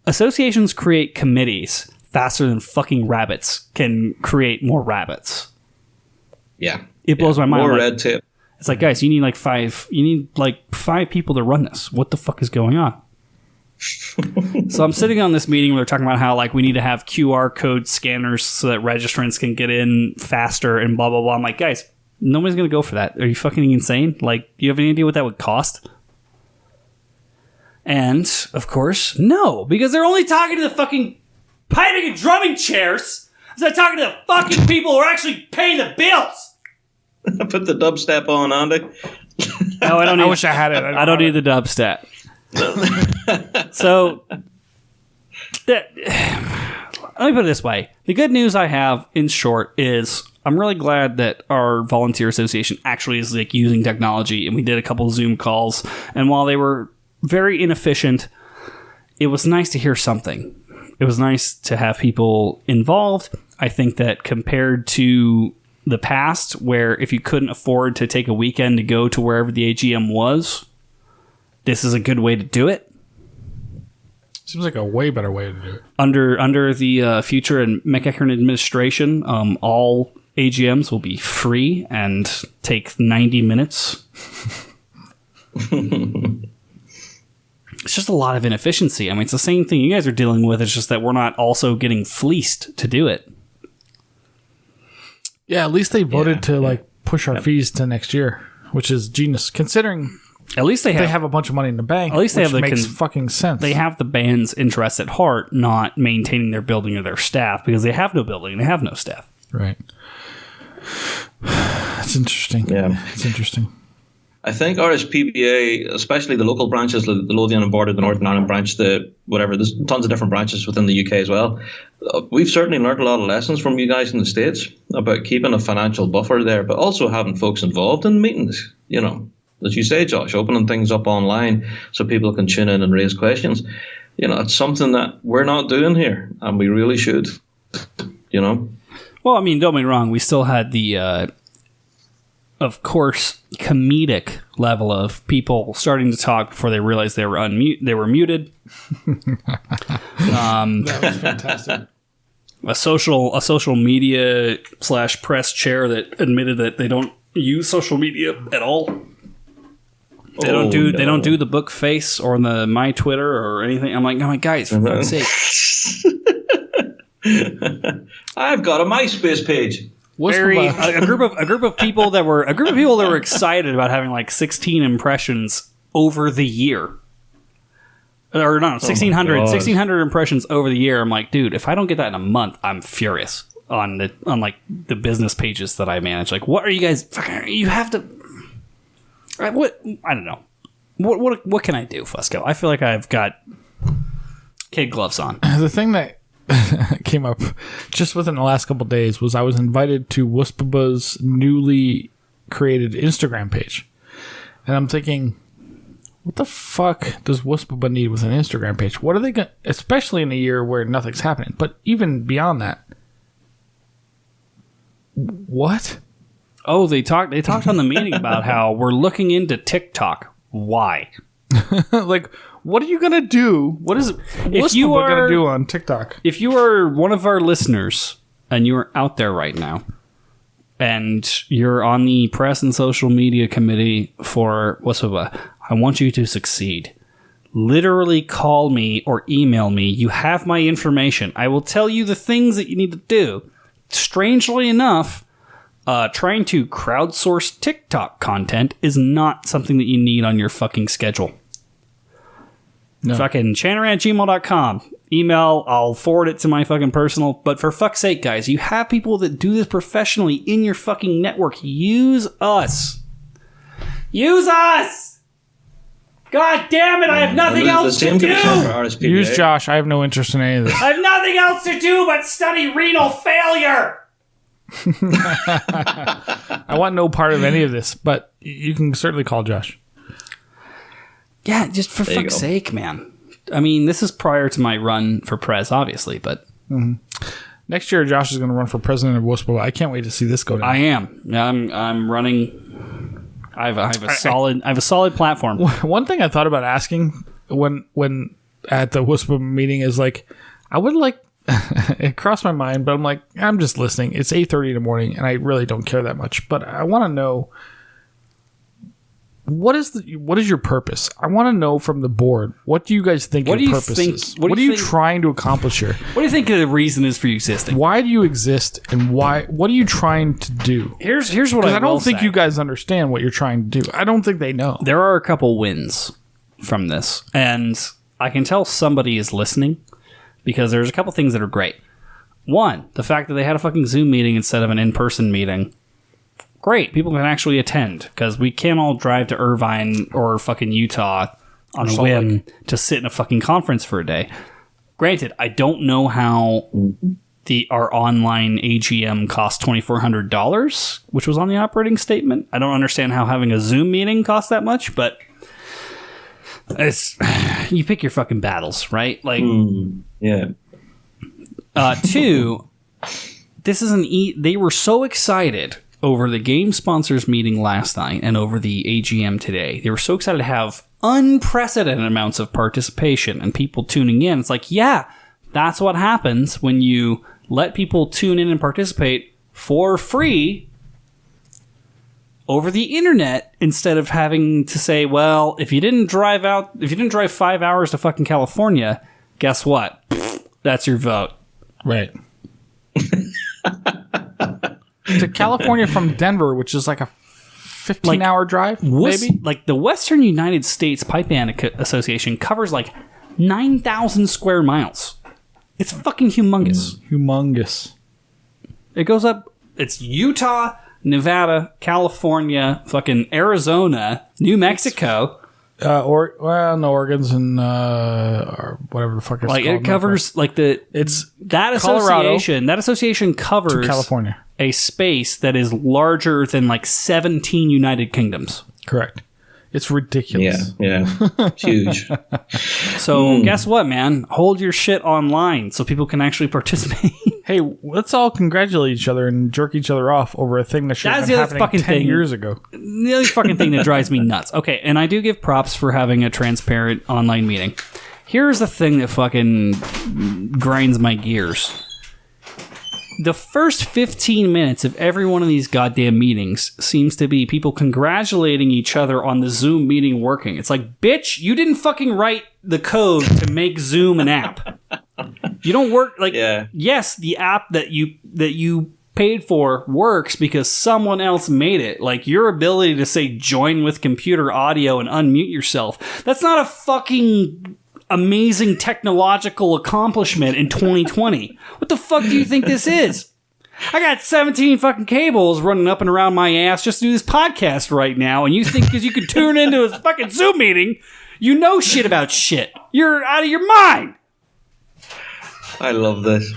Associations create committees faster than fucking rabbits can create more rabbits. Yeah. It blows my mind. More like, red tape. It's like, guys, you need like five people to run this. What the fuck is going on? So I'm sitting on this meeting where they're talking about how like we need to have QR code scanners so that registrants can get in faster and blah blah blah. I'm like, guys, nobody's gonna go for that. Are you fucking insane? Like, do you have any idea what that would cost? And of course, no, because they're only talking to the fucking piping and drumming chairs. They're talking to the fucking people who are actually paying the bills. Put the dubstep on, Andy. No, I don't. I wish I had it. I don't need the dubstep. So, let me put it this way. The good news I have, in short, is I'm really glad that our volunteer association actually is like using technology, and we did a couple Zoom calls, and while they were very inefficient, it was nice to hear something. It was nice to have people involved. I think that compared to the past, where if you couldn't afford to take a weekend to go to wherever the AGM was, this is a good way to do it. Seems like a way better way to do it. Under the Future and MacLellan administration, all AGMs will be free and take 90 minutes. It's just a lot of inefficiency. I mean, it's the same thing you guys are dealing with. It's just that we're not also getting fleeced to do it. Yeah, at least they voted to like push our fees to next year, which is genius. Considering at least they have a bunch of money in the bank. At least they have makes fucking sense. They have the band's interests at heart, not maintaining their building or their staff, because they have no building, they have no staff. Right. It's interesting. Yeah, it's interesting. I think RSPBA, especially the local branches, the Lothian and Border, the Northern Ireland branch, there's tons of different branches within the UK as well. We've certainly learned a lot of lessons from you guys in the States about keeping a financial buffer there, but also having folks involved in meetings, as you say, Josh, opening things up online so people can tune in and raise questions. It's something that we're not doing here, and we really should, Well, I mean, don't get me wrong. We still had the, of course, comedic level of people starting to talk before they realized they were muted. That was fantastic. A social media / press chair that admitted that they don't use social media at all. They don't do the book face or the my Twitter or anything. I'm like, guys, for fuck's sake. I've got a MySpace page. A group of people that were excited about having like 16 impressions over the year. Or no, 1,600 impressions over the year. I'm like, dude, if I don't get that in a month, I'm furious on the business pages that I manage. Like, what are you guys? You have to. What? I don't know. What can I do, Fusco? I feel like I've got kid gloves on. The thing that came up just within the last couple of days was I was invited to WSPBA's newly created Instagram page. And I'm thinking, what the fuck does WSPBA need with an Instagram page? What are they going to, especially in a year where nothing's happening, but even beyond that, what? Oh, they talked on the meeting about how we're looking into TikTok. Why? Like, what are you going to do? What is WSPBA going to do on TikTok? If you are one of our listeners and you're out there right now and you're on the press and social media committee for WSPBA, I want you to succeed. Literally call me or email me. You have my information. I will tell you the things that you need to do. Strangely enough, trying to crowdsource TikTok content is not something that you need on your fucking schedule. No. Fucking channeran@gmail.com. Email, I'll forward it to my fucking personal. But for fuck's sake, guys, you have people that do this professionally in your fucking network. Use us. Use us! God damn it, I have nothing else to do! Use Josh, I have no interest in any of this. I have nothing else to do but study renal failure! I want no part of any of this, but you can certainly call Josh. Yeah, just for fuck's sake, man. I mean, this is prior to my run for Prez, obviously, but... Mm-hmm. Next year, Josh is going to run for president of WSPBA. I can't wait to see this go down. I am. I'm running... I have a solid platform. One thing I thought about asking when at the WSPBA meeting is like, I would like... it crossed my mind, but I'm like, I'm just listening. It's 8:30 in the morning, and I really don't care that much. But I want to know... What is your purpose? I want to know from the board. What do you guys think your purpose is? What are you trying to accomplish here? What do you think the reason is for you existing? Why do you exist, and why? What are you trying to do? Here's what I don't think you guys understand what you're trying to do. I don't think they know. There are a couple wins from this, and I can tell somebody is listening because there's a couple things that are great. One, the fact that they had a fucking Zoom meeting instead of an in-person meeting. Great, people can actually attend because we can't all drive to Irvine or fucking Utah on a whim to sit in a fucking conference for a day. Granted, I don't know how our online AGM cost $2,400, which was on the operating statement. I don't understand how having a Zoom meeting costs that much, but it's you pick your fucking battles, right? Like, yeah. Two, this is they were so excited over the game sponsors meeting last night and over the AGM today. They were so excited to have unprecedented amounts of participation and people tuning in. It's like, yeah, that's what happens when you let people tune in and participate for free over the internet instead of having to say, well, if you didn't drive 5 hours to fucking California, guess what? That's your vote. Right. To California from Denver, which is like a 15-hour drive, maybe? Like the Western United States Pipe Band Association covers like 9,000 square miles. It's fucking humongous. Humongous. It goes up... It's Utah, Nevada, California, fucking Arizona, New Mexico. Oregon's and or whatever the fuck it's Like called. it covers like that Colorado association. That association covers California, a space that is larger than like 17 United Kingdoms. correct. It's ridiculous. Yeah. Huge. So guess what, man? Hold your shit online so people can actually participate. Hey, let's all congratulate each other and jerk each other off over a thing that should have That's been the other happening fucking 10 thing. years ago. The other fucking thing that drives me nuts. Okay, and I do give props for having a transparent online meeting. Here's the thing that fucking grinds my gears. The first 15 minutes of every one of these goddamn meetings seems to be people congratulating each other on the Zoom meeting working. It's like, bitch, you didn't fucking write the code to make Zoom an app. You don't work like yes, the app that you paid for works because someone else made it. Like your ability to say join with computer audio and unmute yourself. That's not a fucking amazing technological accomplishment in 2020. What the fuck do you think this is? I got 17 fucking cables running up and around my ass just to do this podcast right now, and you think because you can tune into a fucking Zoom meeting, you know shit about shit. You're out of your mind. I love this.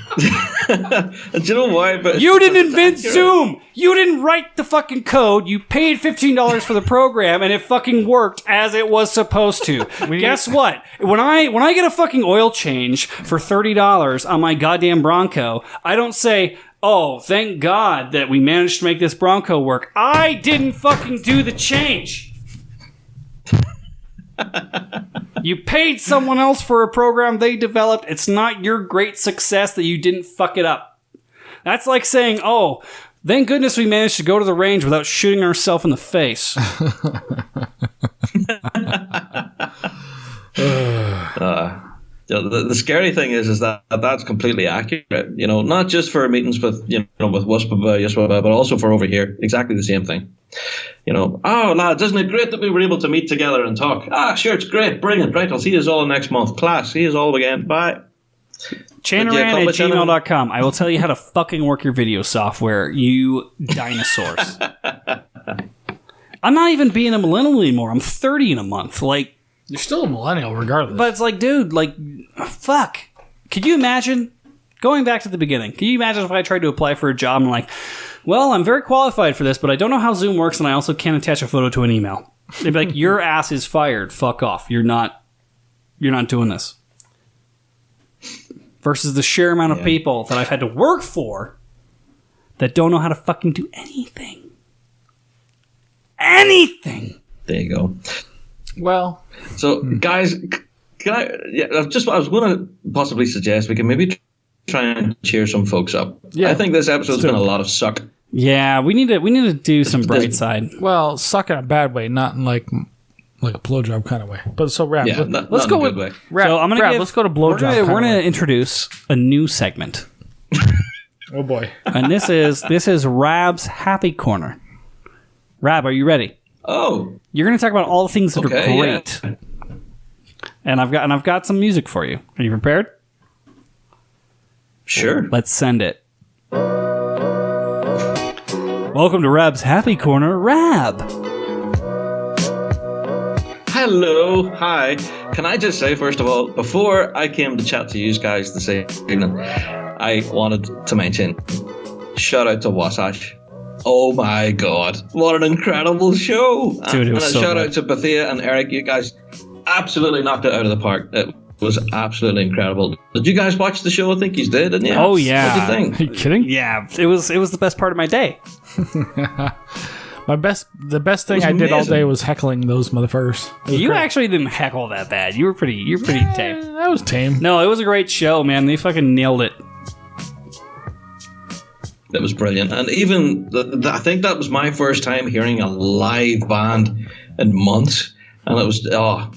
And do you know why? But You didn't invent Zoom. You didn't write the fucking code. You paid $15 for the program, and it fucking worked as it was supposed to. Guess what? When I get a fucking oil change for $30 on my goddamn Bronco, I don't say, "Oh, thank God that we managed to make this Bronco work." I didn't fucking do the change. You paid someone else for a program they developed. It's not your great success that you didn't fuck it up. That's like saying, "Oh, thank goodness we managed to go to the range without shooting ourselves in the face." The scary thing is that that's completely accurate. You know, not just for meetings with with RSPBA, but also for over here. Exactly the same thing. You know, oh lads, isn't it great that we were able to meet together and talk? Ah, sure, it's great, brilliant, right? I'll see you all next month. Class, see you all again. Bye. Chanaran@gmail.com. I will tell you how to fucking work your video software, you dinosaurs. I'm not even being a millennial anymore. I'm 30 in a month. Like, You're still a millennial regardless. but it's like, dude, like, fuck. Could you imagine going back to the beginning? Can you imagine if I tried to apply for a job and I'm like, well, I'm very qualified for this, but I don't know how Zoom works, and I also can't attach a photo to an email. They'd be like, your ass is fired. Fuck off. You're not doing this. Versus the sheer amount of people that I've had to work for that don't know how to fucking do anything. Anything. There you go. well, So, guys, can I? Yeah, I was going to possibly suggest we can maybe try and cheer some folks up. Yeah. I think this episode's been a lot of suck. Yeah, we need to do some bright side. well, suck in a bad way, not in like a blowjob kind of way. But so, Rab, Yeah, let's not go in a with good way. Rab. So I'm gonna Rab, give, let's go to blowjob. We're gonna introduce a new segment, Oh boy. and this is Rab's Happy Corner. Rab, are you ready? Oh, You're gonna talk about all the things that are Okay, great, and I've got some music for you. Are you prepared? sure. Let's send it. Welcome to Rab's Happy Corner, Rab. Hello, hi. Can I just say, first of all, before I came to chat to you guys this evening, I wanted to mention, shout out to Wasatch. Oh my god, what an incredible show! Dude, it was and a so shout good. out to Bethia and Eric, you guys absolutely knocked it out of the park. It was absolutely incredible. Did you guys watch the show? I think you did, didn't you? Oh, yeah. What did you Are think? you kidding? Yeah, it was the best part of my day. The best thing was I did all amazing. day was heckling those motherfuckers. It was You great. actually didn't heckle that bad. You were pretty tame. That was tame. No, it was a great show, man. They fucking nailed it. It was brilliant. And even, I think that was my first time hearing a live band in months. And it was,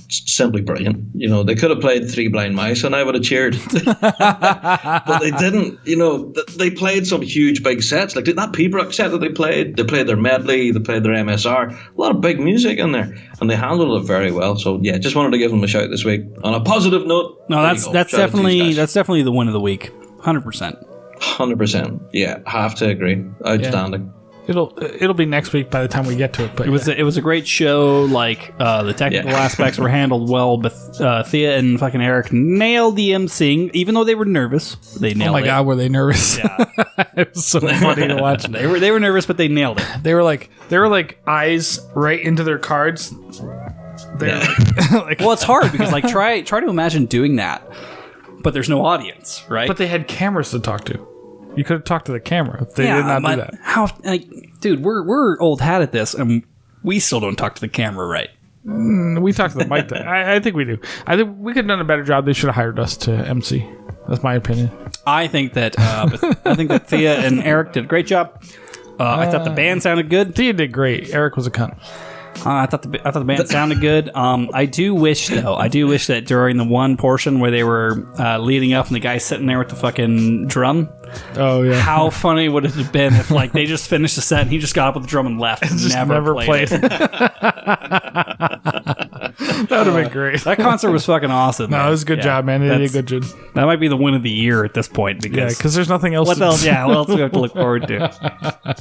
simply brilliant. You know, they could have played Three Blind Mice and I would have cheered. But they didn't. You know, they played some huge big sets. Like that Pembroke set that they played their medley, they played their MSR. A lot of big music in there. And they handled it very well. So, yeah, just wanted to give them a shout this week. On a positive note. No, there you that's go. that's Shout out to these definitely guys. that's definitely the win of the week. 100%. 100%. Yeah, have to agree. Outstanding. It'll be next week by the time we get to it. But it was a great show. Like the technical aspects were handled well, but Thea and fucking Eric nailed the emceeing, even though they were nervous. They nailed it. Oh my god, were they nervous? Yeah. It was so funny to watch. They were nervous, but they nailed it. They were like eyes right into their cards. Well, it's hard because like try to imagine doing that, but there's no audience, right? But they had cameras to talk to. You could have talked to the camera. They did not do that. How, like, dude, we're old hat at this, and we still don't talk to the camera right. We talked to the mic. I think we do. I think we could have done a better job. They should have hired us to MC. That's my opinion. I think that Thea and Eric did a great job. I thought the band sounded good. Thea did great. Eric was a cunt. I thought the band sounded good. I do wish that during the one portion where they were leading up and the guy sitting there with the fucking drum. Oh yeah. How funny would it have been if like they just finished the set and he just got up with the drum and left and just never played it. That would have been great. That concert was fucking awesome. No, it was a good job, man. They did a good job. That might be the win of the year at this point because there's nothing else. What else? Yeah, what else do we have to look forward to?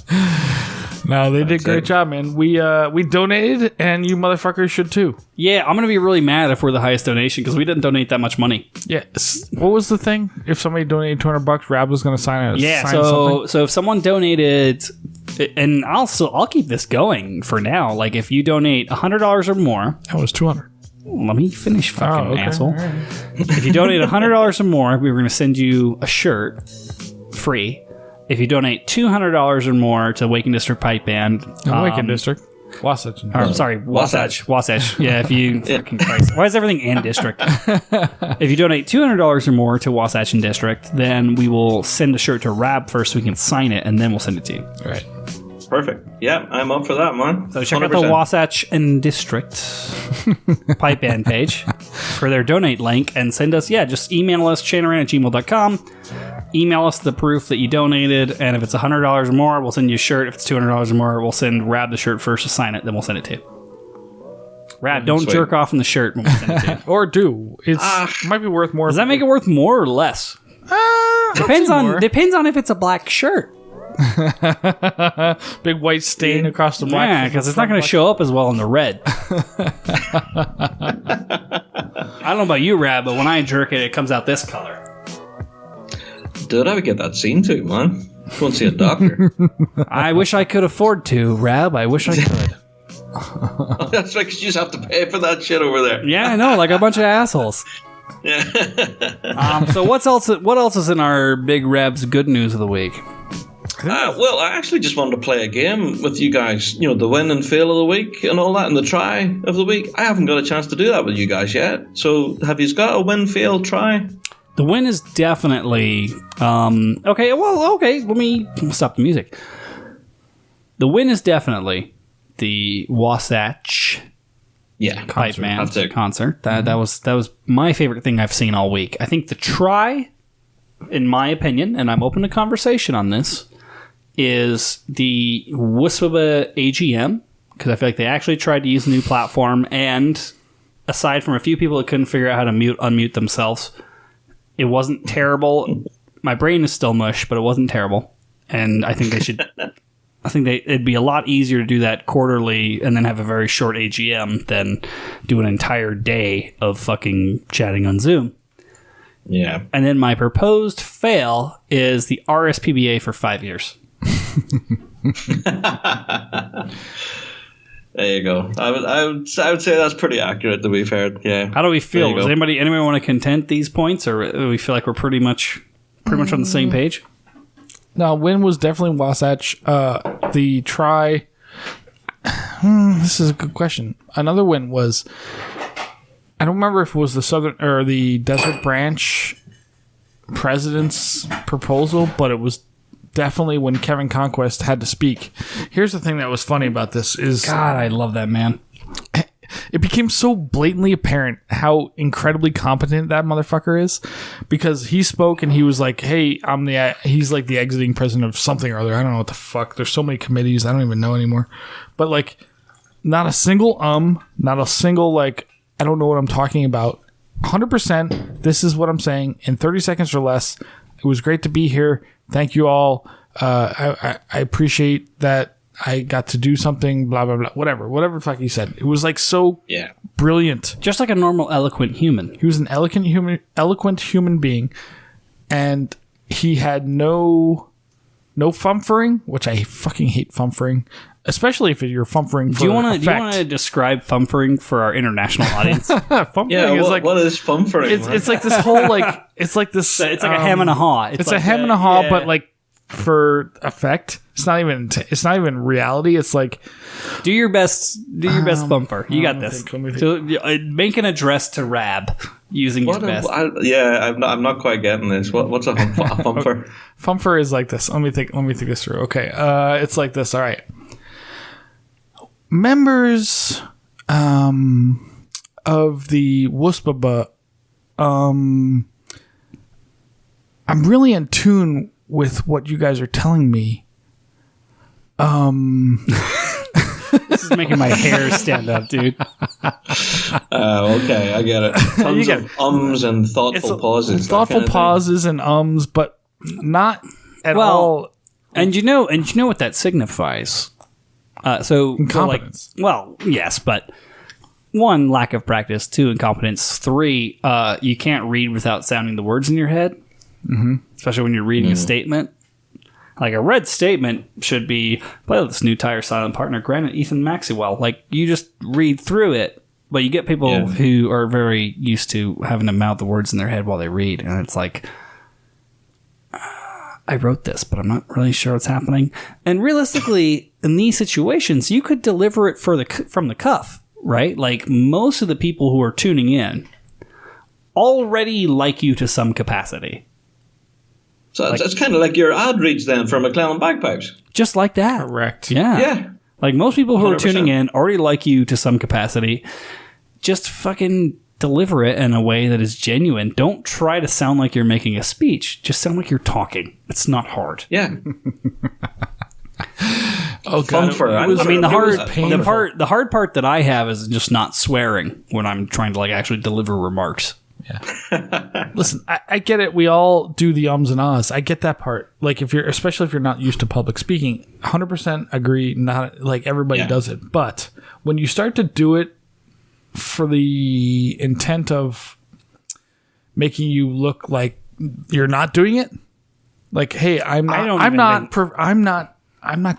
No, they did a great job, man. We donated, and you motherfuckers should too. Yeah, I'm gonna be really mad if we're the highest donation because we didn't donate that much money. Yeah. What was the thing? If somebody donated $200, Rab was gonna sign it. Yeah. So if someone donated, and I'll keep this going for now. Like if you donate $100 or more, that was $200. Let me finish, fucking asshole. Right. If you donate $100 or more, we were going to send you a shirt free. If you donate $200 or more to Waking District Pipe Band, Waking District, Wasatch. I'm sorry, Wasatch. Yeah, if you fucking Christ, why is everything in district? If you donate $200 or more to Wasatch and District, then we will send a shirt to Rab first so we can sign it, and then we'll send it to you. Right. Perfect. Yeah, I'm up for that, man. So check 100%. Out the Wasatch and District Pipe Band page for their donate link and send us, just email us, chainaran@gmail.com. Email us the proof that you donated, and if it's $100 or more, we'll send you a shirt. If it's $200 or more, we'll send Rab the shirt first to sign it, then we'll send it to you. Rab, don't jerk off in the shirt when we send it to you. Or do. It might be worth more. Does that make it worth more or less? Depends on if it's a black shirt. Big white stain across the black. Yeah, because it's not going to show up as well in the red. I don't know about you, Rab, but when I jerk it, it comes out this color. Dude, I would get that seen too, man. Go and see a doctor. I wish I could afford to, Rab. I wish I could. That's right, because you just have to pay for that shit over there. Yeah, I know, like a bunch of assholes. Yeah. So what else is in our Big Rab's good news of the week? Well, I actually just wanted to play a game with you guys. You know, the win and fail of the week and all that, and the try of the week. I haven't got a chance to do that with you guys yet. So, have you got a win, fail, try? The win is definitely okay. Let me stop the music. The win is definitely the Wasatch. Pipe Band concert. That was my favorite thing I've seen all week. I think the try, in my opinion, and I'm open to conversation on this, is the RSPBA AGM, because I feel like they actually tried to use a new platform, and aside from a few people that couldn't figure out how to unmute themselves, it wasn't terrible. My brain is still mush, but it wasn't terrible, and I think they should. It'd be a lot easier to do that quarterly and then have a very short AGM than do an entire day of fucking chatting on Zoom. Yeah. And then my proposed fail is the RSPBA for 5 years. There you go. I would say that's pretty accurate, to be fair. Yeah. How do we feel? Does anybody want to contend these points, or do we feel like we're pretty much on the same page? No, win was definitely Wasatch. The try. This is a good question. Another win was, I don't remember if it was the Southern or the Desert Branch president's proposal, but it was definitely when Kevin Conquest had to speak. Here's the thing that was funny about this is, God, I love that man. It became so blatantly apparent how incredibly competent that motherfucker is, because he spoke and he was like, hey, he's like the exiting president of something or other. I don't know what the fuck. There's so many committees. I don't even know anymore. But like, not a single not a single like, I don't know what I'm talking about. 100%. This is what I'm saying in 30 seconds or less. It was great to be here. Thank you all. I appreciate that I got to do something, blah, blah, blah, whatever the fuck he said. It was like so brilliant. Just like a normal, eloquent human. He was an eloquent human being, and he had no fumfering, which I fucking hate fumfering, especially if you're fumfering for Do you want effect. to describe fumfering for our international audience? Fumfering is like what is fumfering? it's like this whole like it's like this. It's like a hem and a haw. It's like a hem and a haw, but like for effect. It's not even reality. It's like do your best bumper. You got this. let me think. So make an address to Rab using your best. I'm not quite getting this. What's a bumper? Fumfer is like this. Let me think this through. Okay, it's like this. All right, members of the WSPBA. I'm really in tune with what you guys are telling me. This is making my hair stand up, dude. Okay, I get it. Tons of ums and thoughtful pauses. Thoughtful pauses and ums, but not at all. And you know what that signifies. Incompetence. Yes, but 1, lack of practice. 2, incompetence. 3, you can't read without sounding the words in your head. Mm-hmm. Especially when you're reading a statement. Like a read statement should be, play with this new Tire silent partner, Granite Ethan Maxwell. Like, you just read through it, but you get people who are very used to having to mouth the words in their head while they read. And it's like, I wrote this, but I'm not really sure what's happening. And realistically, in these situations, you could deliver it from the cuff, right? Like, most of the people who are tuning in already like you to some capacity. So it's kind of like your ad reads then for MacLellan Bagpipes. Just like that. Correct. Yeah. Like most people who 100%. Are tuning in already like you to some capacity. Just fucking deliver it in a way that is genuine. Don't try to sound like you're making a speech. Just sound like you're talking. It's not hard. Yeah. Oh god. The hard part that I have is just not swearing when I'm trying to like actually deliver remarks. Yeah. Listen, I get it. We all do the ums and ahs. I get that part. Like especially if you're not used to public speaking, 100% agree. Not like everybody does it, but when you start to do it for the intent of making you look like you're not doing it, like, hey, I'm not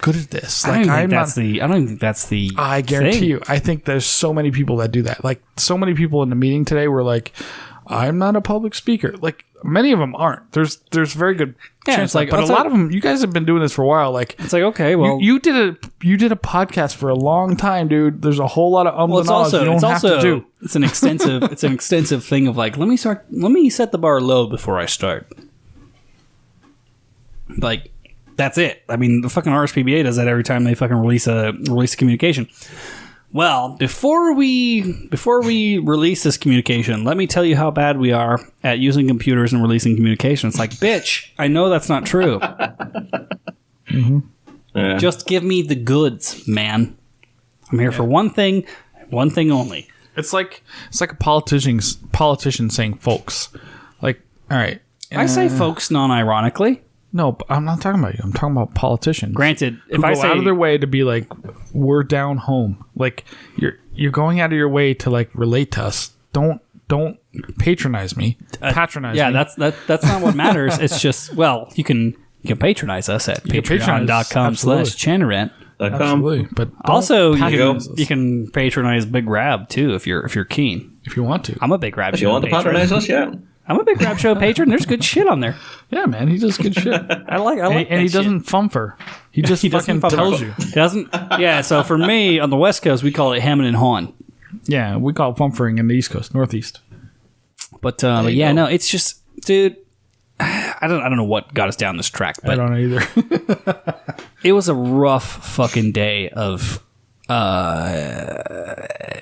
good at this. Like, I don't even think that's the. I guarantee you. I think there's so many people that do that. Like, so many people in the meeting today were like, "I'm not a public speaker." Like, many of them aren't. There's very good chance. Like, but a lot of them, you guys have been doing this for a while. Like, it's like, okay, well, you did a podcast for a long time, dude. There's a whole lot of ums and ahs you don't have to do. It's an extensive thing of like, let me set the bar low before I start. Like. That's it. I mean, the fucking RSPBA does that every time they fucking release a communication. Well, before we release this communication, let me tell you how bad we are at using computers and releasing communication. It's like, bitch, I know that's not true. Mm-hmm. Yeah. Just give me the goods, man. I'm here for one thing only. It's like a politician saying folks. Like, all right. I say folks non-ironically. No, but I'm not talking about you. I'm talking about politicians. Granted, if I go out of their way to be like, we're down home. Like, you're going out of your way to like relate to us. Don't patronize me. Patronize me. Yeah, that's not what matters. It's just, well, you can patronize us at patreon.com/Chanarant. Absolutely. But also you can patronize Big Rab too if you're keen. If you want to. I'm a Big Rab if show. You want patron. to patronize us, yeah. I'm a Big Rab show patron. There's good shit on there. Yeah, man, he does good shit. I like and he doesn't fumfer. He just fucking tells you. He doesn't. Yeah. So for me on the West Coast, we call it hemming and hawing. Yeah, we call it fumfering in the East Coast, Northeast. But yeah, no, it's just, dude. I don't know what got us down this track, but I don't know either. It was a rough fucking day of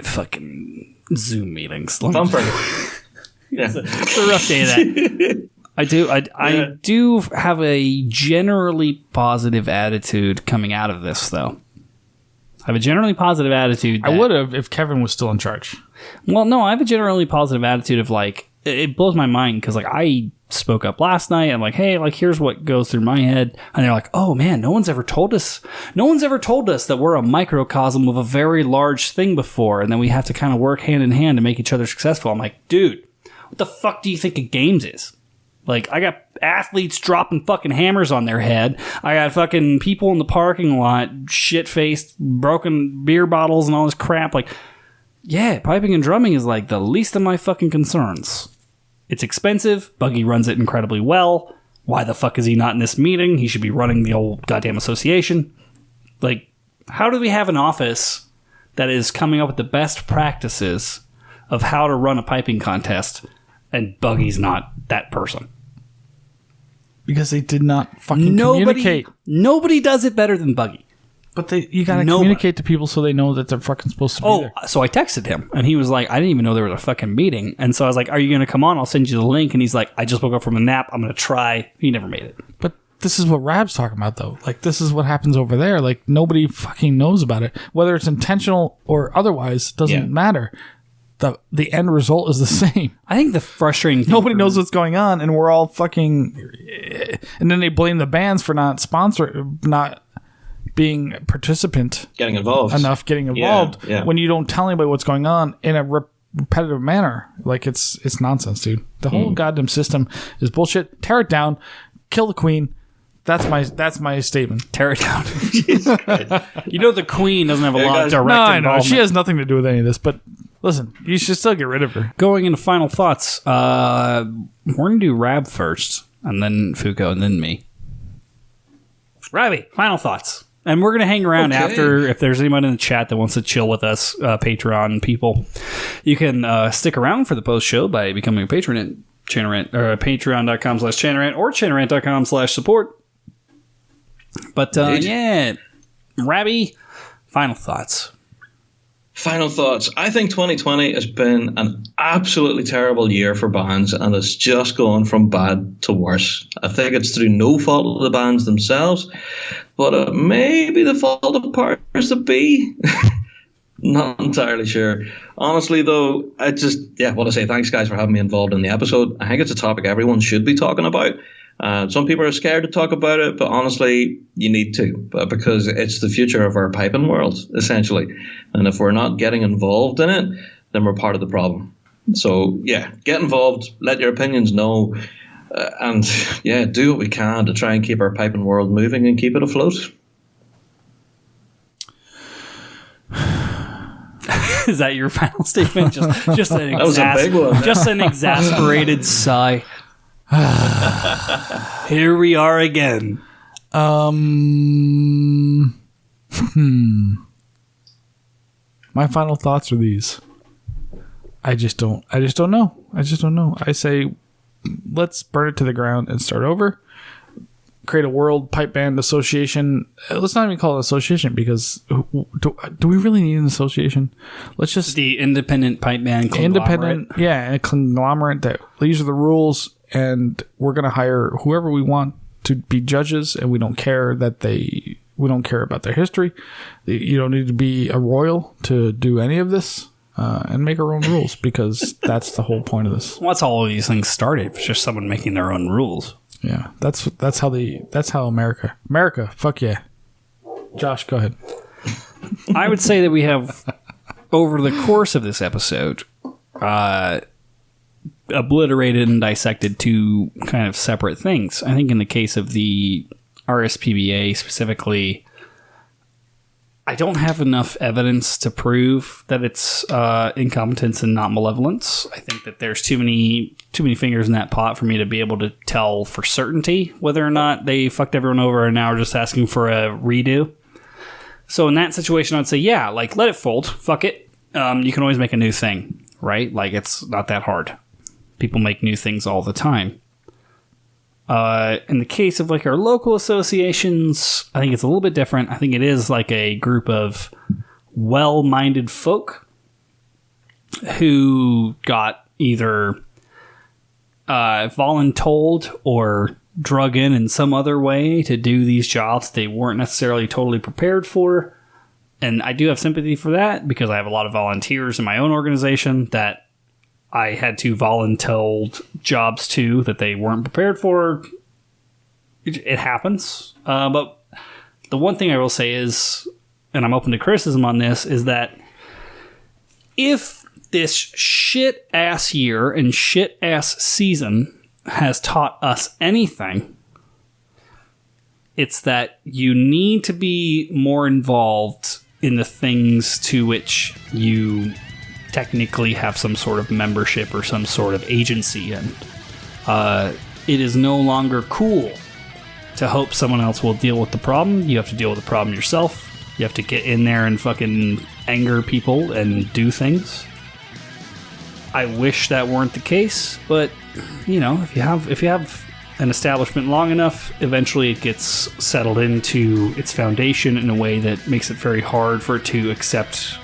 fucking Zoom meetings. Yeah. It's a rough day of that. I do have a generally positive attitude coming out of this, though. I have a generally positive attitude. I would have if Kevin was still in charge. Well, no, I have a generally positive attitude of like, it blows my mind because like I spoke up last night. I'm like, hey, like here's what goes through my head, and they're like, oh man, no one's ever told us that we're a microcosm of a very large thing before, and then we have to kind of work hand in hand to make each other successful. I'm like, dude, what the fuck do you think a games is? Like, I got athletes dropping fucking hammers on their head. I got fucking people in the parking lot, shit-faced, broken beer bottles and all this crap. Like, yeah, piping and drumming is like the least of my fucking concerns. It's expensive. Buggy runs it incredibly well. Why the fuck is he not in this meeting? He should be running the old goddamn association. Like, how do we have an office that is coming up with the best practices of how to run a piping contest, and Buggy's not that person? Because they did not fucking communicate. Nobody does it better than Buggy. But you gotta communicate to people so they know that they're fucking supposed to be there. So I texted him, and he was like, I didn't even know there was a fucking meeting. And so I was like, are you going to come on? I'll send you the link. And he's like, I just woke up from a nap. I'm going to try. He never made it. But this is what Rab's talking about, though. Like, this is what happens over there. Like, nobody fucking knows about it. Whether it's intentional or otherwise, doesn't matter. The end result is the same. I think the frustrating thing nobody knows what's going on, and we're all fucking... And then they blame the bands for not being participant, getting involved when you don't tell anybody what's going on in a repetitive manner. Like, it's nonsense, dude. The whole goddamn system is bullshit. Tear it down, kill the queen. That's my statement. Tear it down. You know the queen doesn't have a lot of direct involvement. No, she has nothing to do with any of this. But listen, you should still get rid of her. Going into final thoughts, we're gonna do Rab first, and then Fuko, and then me. Rabby, final thoughts. And we're going to hang around after. If there's anyone in the chat that wants to chill with us, Patreon people, you can stick around for the post show by becoming a patron at Chanarant, or patreon.com/Chanarant or chanarant.com/support. But yeah, Rabby, final thoughts. Final thoughts. I think 2020 has been an absolutely terrible year for bands, and it's just gone from bad to worse. I think it's through no fault of the bands themselves, but it may be the fault of powers that be. Not entirely sure. Honestly, though, I just want to say thanks, guys, for having me involved in the episode. I think it's a topic everyone should be talking about. Some people are scared to talk about it, but honestly, you need to, because it's the future of our piping world, essentially. And if we're not getting involved in it, then we're part of the problem. So, yeah, get involved, let your opinions know, and, do what we can to try and keep our piping world moving and keep it afloat. Is that your final statement? Just an that was a big one. Just an exasperated sigh. Here we are again. My final thoughts are these. I just don't know. I say, let's burn it to the ground and start over. Create a World Pipe Band Association. Let's not even call it an association, because do we really need an association? Let's just... The Independent Pipe Band Conglomerate. A conglomerate that these are the rules, and we're going to hire whoever we want to be judges, and we don't care about their history. You don't need to be a royal to do any of this, and make our own rules, because that's the whole point of this. Well, that's how all of these things started. It's just someone making their own rules. Yeah, that's how America, fuck yeah. Josh, go ahead. I would say that we have, over the course of this episode, obliterated and dissected two kind of separate things. I think in the case of the RSPBA specifically, I don't have enough evidence to prove that it's incompetence and not malevolence. I think that there's too many fingers in that pot for me to be able to tell for certainty whether or not they fucked everyone over and now are just asking for a redo. So in that situation, I'd say, yeah, like, let it fold. Fuck it. You can always make a new thing, right? Like, it's not that hard. People make new things all the time. In the case of like our local associations, I think it's a little bit different. I think it is like a group of well-minded folk who got either voluntold or drug in some other way to do these jobs they weren't necessarily totally prepared for. And I do have sympathy for that, because I have a lot of volunteers in my own organization that I had to voluntold jobs to that they weren't prepared for. It happens. But the one thing I will say is, and I'm open to criticism on this, is that if this shit-ass year and shit-ass season has taught us anything, it's that you need to be more involved in the things to which you technically have some sort of membership or some sort of agency in. It is no longer cool to hope someone else will deal with the problem. You have to deal with the problem yourself. You have to get in there and fucking anger people and do things. I wish that weren't the case, but you know, if you have an establishment long enough, eventually it gets settled into its foundation in a way that makes it very hard for it to accept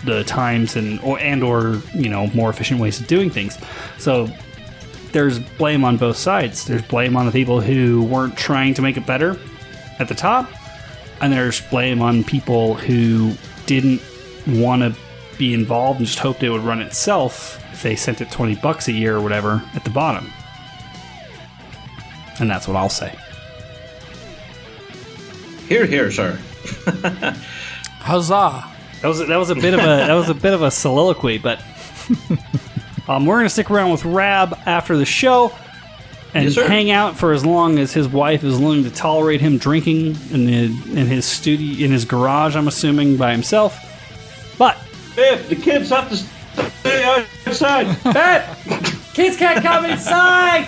the times or you know, more efficient ways of doing things. So there's blame on both sides. There's blame on the people who weren't trying to make it better at the top, and there's blame on people who didn't want to be involved and just hoped it would run itself if they sent it $20 a year or whatever at the bottom. And that's what I'll say. Hear, hear, sir. Huzzah! That was a bit of a soliloquy, but we're gonna stick around with Rab after the show and hang out for as long as his wife is willing to tolerate him drinking in his studio, in his garage, I'm assuming, by himself. But Babe, the kids have to stay outside. Babe, kids can't come inside.